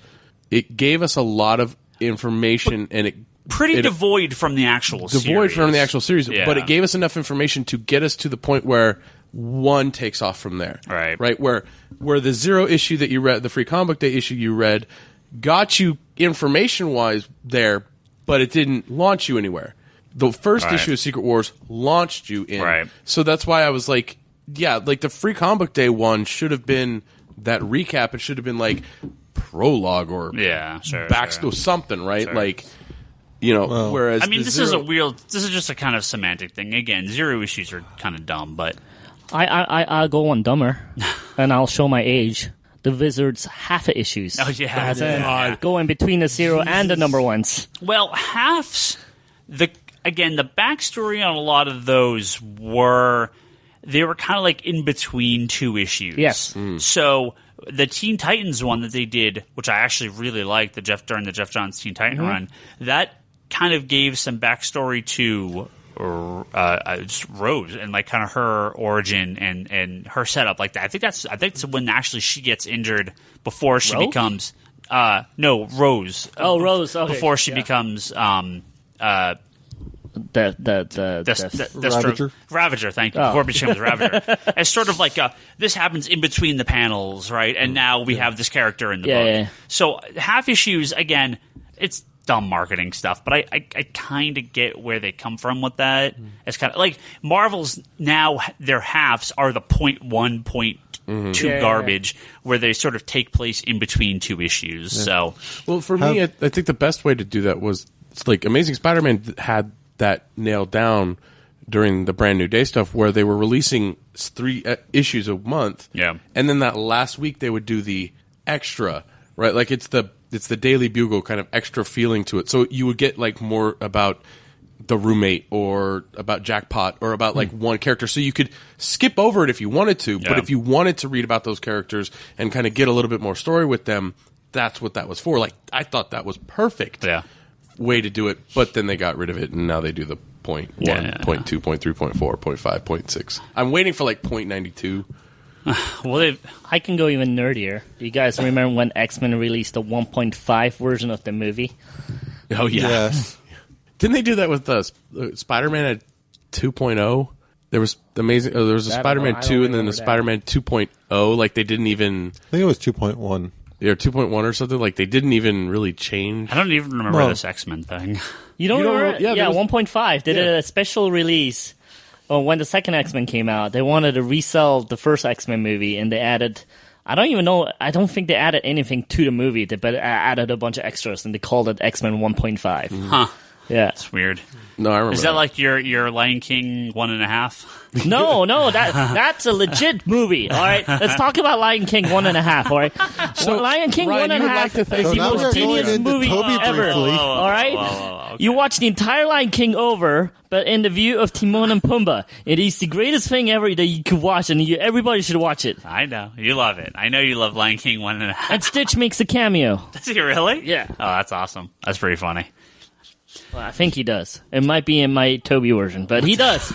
it gave us a lot of information, and it devoid from the actual series. Devoid from the actual series, but it gave us enough information to get us to the point where 1 takes off from there. Right? Where the 0 issue that you read, the free comic day issue you read, got you information-wise there, but it didn't launch you anywhere. The first issue of Secret Wars launched you in. Right. So that's why I was like, yeah, like the free comic day one should have been that recap. It should have been like prologue or backstory, something, right? Sure. Like, you know, whereas I mean, this is just a kind of semantic thing. Again, 0 issues are kind of dumb, but I'll go on dumber, and I'll show my age. The Wizards half issues. Oh yeah, go in between the 0 and the number 1s. Well, halves. The backstory on a lot of those were kind of like in between 2 issues. Yes. So the Teen Titans one that they did, which I actually really liked, during the Jeff Johns Teen Titan run, that kind of gave some backstory to just Rose and like kind of her origin and her setup like that. I think that's when actually she gets injured before she becomes Rose. Oh, Rose. Okay. Before she becomes the Ravager, thank you. Before it becomes Ravager. It's sort of like this happens in between the panels, right? And now we have this character in the book. Yeah. So half issues, again, it's dumb marketing stuff, but I kind of get where they come from with that. It's kind of like Marvel's now, their halves are the 0.1, 0.2 garbage, where they sort of take place in between 2 issues. Yeah. So, well, for me, I think the best way to do that was, it's like Amazing Spider-Man had that nailed down during the Brand New Day stuff, where they were releasing 3 issues a month. Yeah. And then that last week they would do the extra, right? Like it's the Daily Bugle kind of extra feeling to it. So you would get like more about the roommate or about Jackpot or about like one character. So you could skip over it if you wanted to, but if you wanted to read about those characters and kind of get a little bit more story with them, that's what that was for. Like, I thought that was perfect way to do it, but then they got rid of it and now they do the 0.1, 0.2, 0.3, 0.4, 0.5, 0.6. I'm waiting for like 0.92. Well, I can go even nerdier. Do you guys remember when X-Men released the 1.5 version of the movie? Oh, yeah. Yes. Didn't they do that with Spider-Man at 2.0? There was amazing. There was a Spider-Man 2 and then a Spider-Man 2.0. Like, they didn't even... I think it was 2.1. Yeah, 2.1 or something. Like, they didn't even really change. I don't even remember this X-Men thing. You don't remember? Yeah, 1.5. They did a special release. When the second X-Men came out, they wanted to resell the first X-Men movie, and they added... I don't even know... I don't think they added anything to the movie, but added a bunch of extras, and they called it X-Men 1.5. Huh. Yeah. It's weird. No, I remember Is that like your Lion King 1.5? No, that's a legit movie. All right, let's talk about Lion King 1.5. All right, so Lion King 1.5 is the most tedious movie ever. All right, you watch the entire Lion King over, but in the view of Timon and Pumbaa, it is the greatest thing ever that you could watch, and everybody should watch it. I know you love it. I know you love Lion King 1.5. And Stitch makes a cameo. Does he really? Yeah. Oh, that's awesome. That's pretty funny. Well, I think he does. It might be in my Toby version, but he does.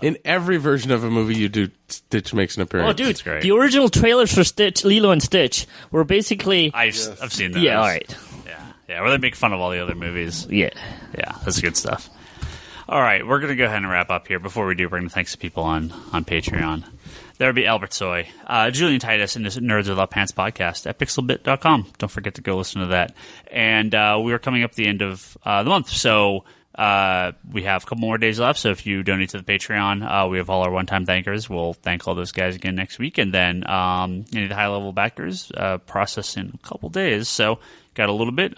In every version of a movie you do, Stitch makes an appearance. Oh, dude, great. the original trailers for Lilo and Stitch were basically... I've seen those. Yeah, all right. Yeah, where they make fun of all the other movies. Yeah. Yeah, that's good stuff. All right, we're going to go ahead and wrap up here. Before we do, we're going to thank some people on Patreon. There would be Albert Soy, Julian Titus, and his Nerds Without Pants podcast at pixelbit.com. Don't forget to go listen to that. And we are coming up the end of the month, so we have a couple more days left. So if you donate to the Patreon, we have all our one-time thankers. We'll thank all those guys again next week. And then any of the high-level backers process in a couple days. So got a little bit.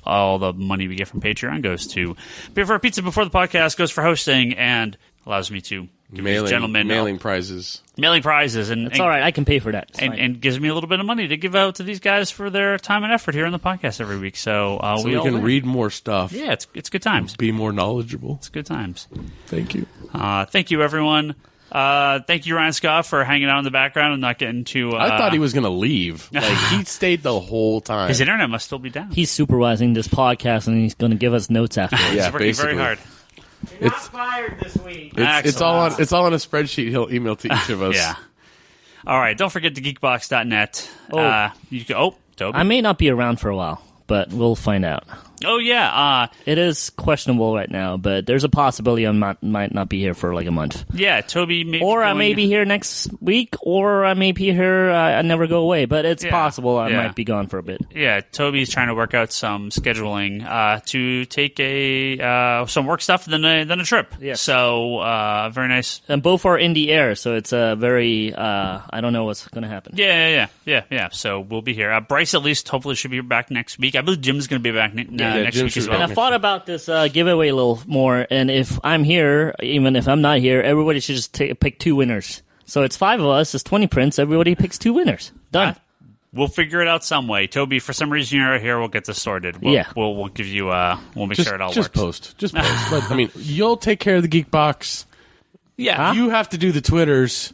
All the money we get from Patreon goes to pay for our pizza before the podcast, goes for hosting, and allows me to give these gentlemen mailing prizes. Mailing prizes. It's all right. I can pay for that. And gives me a little bit of money to give out to these guys for their time and effort here on the podcast every week. So, we can read more stuff. Yeah, it's good times. Be more knowledgeable. It's good times. Thank you. Thank you, everyone. Thank you, Ryan Scott, for hanging out in the background and not getting too... I thought he was going to leave. Like, he stayed the whole time. His internet must still be down. He's supervising this podcast, and he's going to give us notes afterwards. He's Yeah, working basically. very hard. You're not fired this week. It's all on a spreadsheet he'll email to each of us. Yeah. All right, don't forget to geekbox.net. Toby. I may not be around for a while, but we'll find out. Oh, yeah. It is questionable right now, but there's a possibility I might not be here for like a month. Yeah, Toby may Or I may be here next week, or I may be here, I never go away, but it's possible I might be gone for a bit. Yeah, Toby's trying to work out some scheduling to take some work stuff than a trip. Yes. So, very nice. And both are in the air, so it's a very, I don't know what's going to happen. Yeah. So we'll be here. Bryce, at least, hopefully should be back next week. I believe Jim's going to be back next week as well. And I thought about this giveaway a little more, and if I'm here, even if I'm not here, everybody should just pick 2 winners. So it's 5 of us, it's 20 prints, everybody picks 2 winners. Done. We'll figure it out some way. Toby, for some reason you're here, we'll get this sorted. We'll give you, we'll make sure it all works. Just post. I mean, you'll take care of the Geek Box. Yeah. You have to do the Twitters.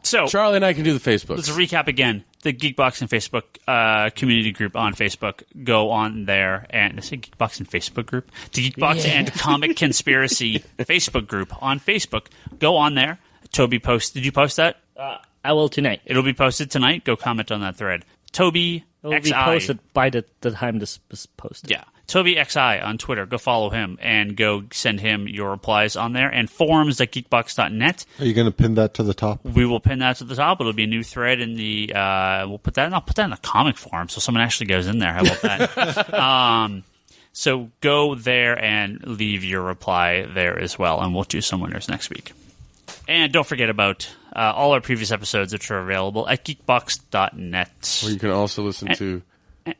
So Charlie and I can do the Facebook. Let's recap again. The Geekbox and Facebook community group on Facebook. Go on there and I say Geekbox and Facebook group. The Geekbox and Comic Conspiracy Facebook group on Facebook. Go on there. Toby post. Did you post that? I will tonight. It'll be posted tonight. Go comment on that thread. Toby It will XI. be posted by the time this is posted. Yeah. Toby XI on Twitter. Go follow him and go send him your replies on there. And forums.geekbox.net. Are you going to pin that to the top? We will pin that to the top. It'll be a new thread in the. I'll put that in the comic forum so someone actually goes in there. How about that? So go there and leave your reply there as well, and we'll do some winners next week. And don't forget about all our previous episodes, which are available at geekbox.net. Where you can also listen to...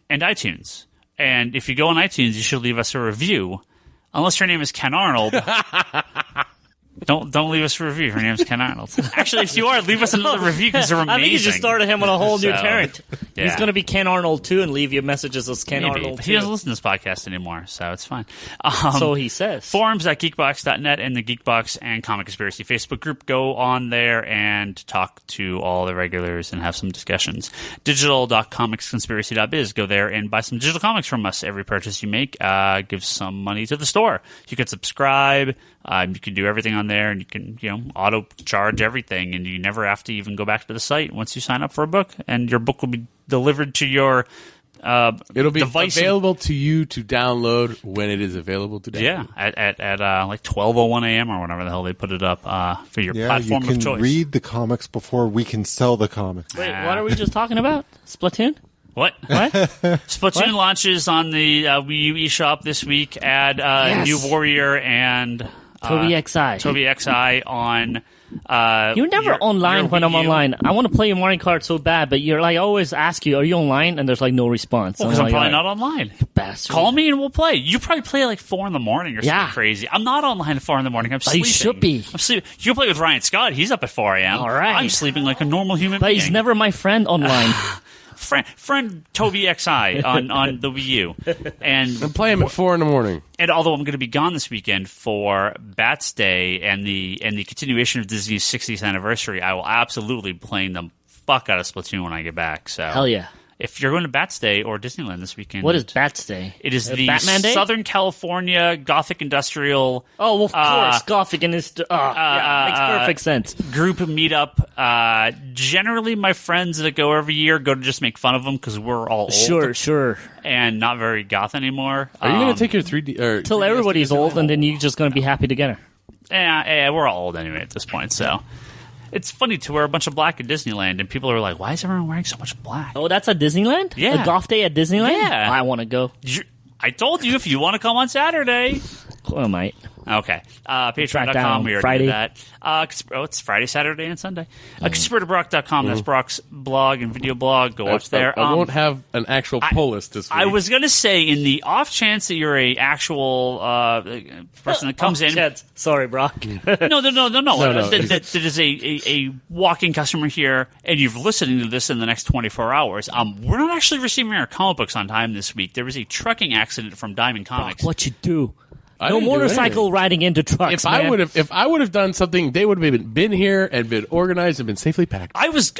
And iTunes. And if you go on iTunes, you should leave us a review. Unless your name is Ken Arnold. Don't leave us a review. Her name's Ken Arnold. Actually, if you are, leave us another review because they're amazing. I think you just started him on a whole new current. Yeah. He's going to be Ken Arnold too and leave you messages as Ken Maybe, Arnold but too. he doesn't listen to this podcast anymore, so it's fine. So he says. Forums.geekbox.net and the Geekbox and Comic Conspiracy Facebook group. Go on there and talk to all the regulars and have some discussions. Digital.comicsconspiracy.biz. Go there and buy some digital comics from us. Every purchase you make gives some money to the store. You can subscribe. You can do everything on there, and you can, auto charge everything, and you never have to even go back to the site once you sign up for a book, and your book will be delivered to your It'll be device available to you to download when it is available to download. Yeah, at like 12:01 a.m. or whatever the hell they put it up for your platform you can of choice. read the comics before we can sell the comics. Wait, what are we just talking about? Splatoon? What? Splatoon launches on the Wii U eShop this week. Add New Warrior and Toby XI. Toby XI on. You're never online when I'm online. I want to play Mario Kart so bad, but you're like, I always ask you, are you online? And there's like no response. Because I'm like, probably not online. Bastard. Call me and we'll play. You probably play like 4 in the morning or something crazy. I'm not online at 4 in the morning. I'm sleeping. You should be. I'm sleeping. You play with Ryan Scott. He's up at 4 a.m. All right. I'm sleeping like a normal human But being. he's never my friend online. Friend Toby XI on the Wii U. And play him at 4 in the morning. And although I'm going to be gone this weekend for Bats Day and the continuation of Disney's 60th anniversary, I will absolutely be playing the fuck out of Splatoon when I get back. So Hell yeah. if you're going to Bats Day or Disneyland this weekend. What is Bats Day? It is the Batman Day? Southern California Gothic Industrial Oh, well, of course, Gothic and makes perfect sense. group meetup. Generally, my friends that go every year go to just make fun of them because we're all old. Sure. And not very goth anymore. Are you going to take your 3D? Or Till everybody's old, and then you're just going to be happy together. Yeah, we're all old anyway at this point, so. It's funny to wear a bunch of black at Disneyland, and people are like, why is everyone wearing so much black? Oh, that's at Disneyland? Yeah. A goth day at Disneyland? Yeah. I want to go. I told you if you want to come on Saturday. Oh, mate. Okay. Track Patreon.com, down we already Friday. did that. It's Friday, Saturday, and Sunday. ConspiratorBrock.com, that's Brock's blog and video blog. Go watch there. I won't have an actual pull list this week. I was going to say, in the off chance that you're a actual person that comes in. Sorry, Brock. No. No. That is a walk-in customer here, and you're listening to this in the next 24 hours. We're not actually receiving our comic books on time this week. There was a trucking accident from Diamond Comics. What you do? I No didn't do motorcycle anything. riding into trucks, If man. I would have done something, they would have been here and been organized and been safely packed. I was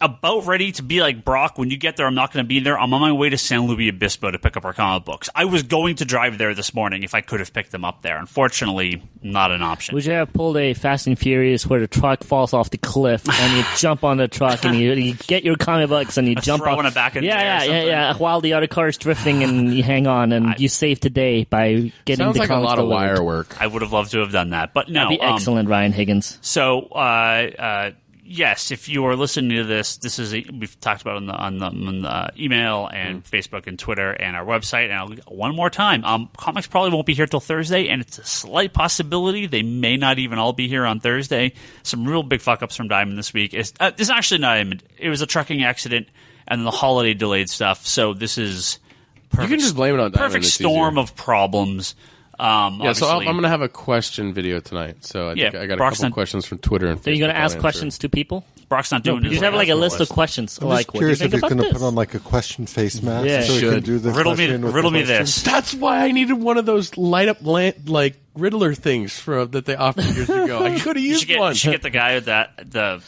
about ready to be like, Brock, when you get there, I'm not going to be there. I'm on my way to San Luis Obispo to pick up our comic books. I was going to drive there this morning if I could have picked them up there. Unfortunately, not an option. Would you have pulled a Fast and Furious where the truck falls off the cliff and you jump on the truck and you get your comic books and you jump throwing off? it back in the air or yeah, something? while the other car is drifting and you hang on and you save the day by getting Sounds the like a comics lot of delivered. wire work. I would have loved to have done that, but no. That'd be excellent, Ryan Higgins. So, yes, if you are listening to this, we've talked about it on the email and Facebook and Twitter and our website. And one more time, comics probably won't be here till Thursday, and it's a slight possibility they may not even all be here on Thursday. Some real big fuck ups from Diamond this week. It's actually not Diamond. It was a trucking accident and the holiday delayed stuff. So this is perfect. You can just blame it on Diamond. Perfect It's storm easier. of problems. So I'm Obviously- going to have a question video tonight. So I think I got a Brock's couple not- questions from Twitter and Facebook. Are you going to I'll ask answer. questions to people? Brock's not doing You his have like a last list list. of questions. I'm Like, just what do you curious think if he's about going to this? put on like a question face mask Yeah. so he can Should. do the Riddle question with me the this. question. That's why I needed one of those light up like Riddler things that they offered years ago. I could have You used should, one. you should get the guy that the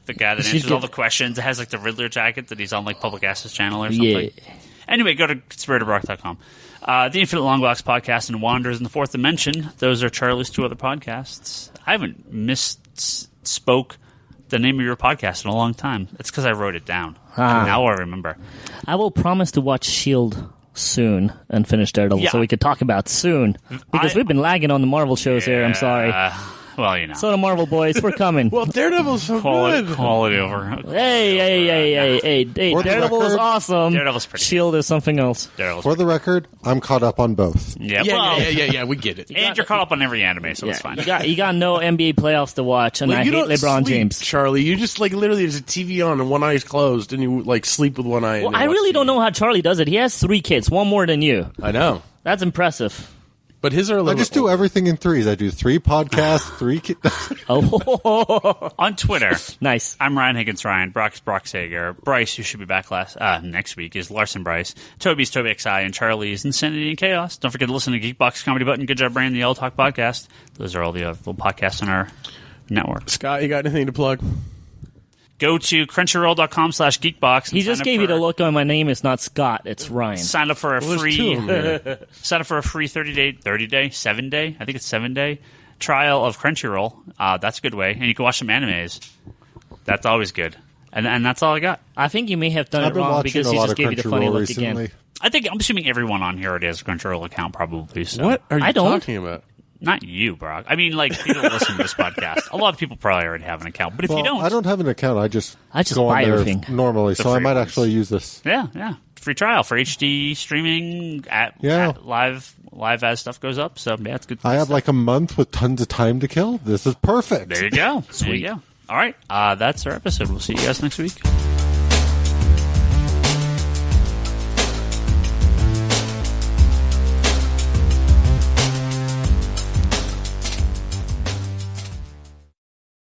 guy that answers all the questions. It has like the Riddler jacket that he's on like Public Access Channel or something. Yeah. Anyway, go to conspiratorbrock.com. The Infinite Long Box Podcast and Wanderers in the Fourth Dimension. Those are Charlie's two other podcasts. I haven't misspoke the name of your podcast in a long time. It's because I wrote it down. Now I remember. I will promise to watch S.H.I.E.L.D. soon and finish Daredevil Yeah. so we could talk about soon. Because we've been lagging on the Marvel shows here. I'm sorry. Well, you know. So the Marvel boys, we're coming. Well, Daredevil's so good. Quality over. Hey, For the Daredevil is record- awesome. Daredevil's pretty S.H.I.E.L.D. is something else. Daredevil's For the record, I'm caught up on both. yeah, Yeah, well, yeah, we get it. and you're caught up on every anime, so that's fine. You got no NBA playoffs to watch, and I hate don't LeBron sleep, James. Charlie. You just like literally there's a TV on and one eye's closed, and you like sleep with one eye. Well, I really don't know how Charlie does it. He has 3 kids, one more than you. I know, That's impressive. but his are a I little. just do everything in threes. I do 3 podcasts, 3 Oh, On Twitter, nice. I'm Ryan Higgins. Ryan. Brock's Brock Sager. Bryce, who should be back next week, is Larson Bryce. Toby's Toby XI, and Charlie is Insanity and Chaos. Don't forget to listen to Geekbox Comedy Button, Good Job Brand, the All Talk Podcast. Those are all the little podcasts on our network. Scott, you got anything to plug? Go to crunchyroll.com/geekbox. He just gave you the look on my name. It's not Scott. It's Ryan. Sign up for a There's free 2 of 'em there. sign up for a free 7-day, I think it's 7-day trial of Crunchyroll. That's a good way, and you can watch some animes. That's always good. And that's all I got. I think you may have done I've it been wrong watching because a he lot just of gave you the funny Crunchyroll look recently. again. I'm assuming everyone on here already has a Crunchyroll account, probably. So. What are you I don't. talking about? Not you, Brock. I mean, like, people that listen to this podcast. A lot of people probably already have an account. But if Well, you don't... I don't have an account. I just go buy on there everything. normally, The so I free might ones. actually use this. Yeah. Free trial for HD streaming at live as stuff goes up. So, yeah, it's good. I have like a month with tons of time to kill. This is perfect. There you go. There you go. All right. That's our episode. We'll see you guys next week.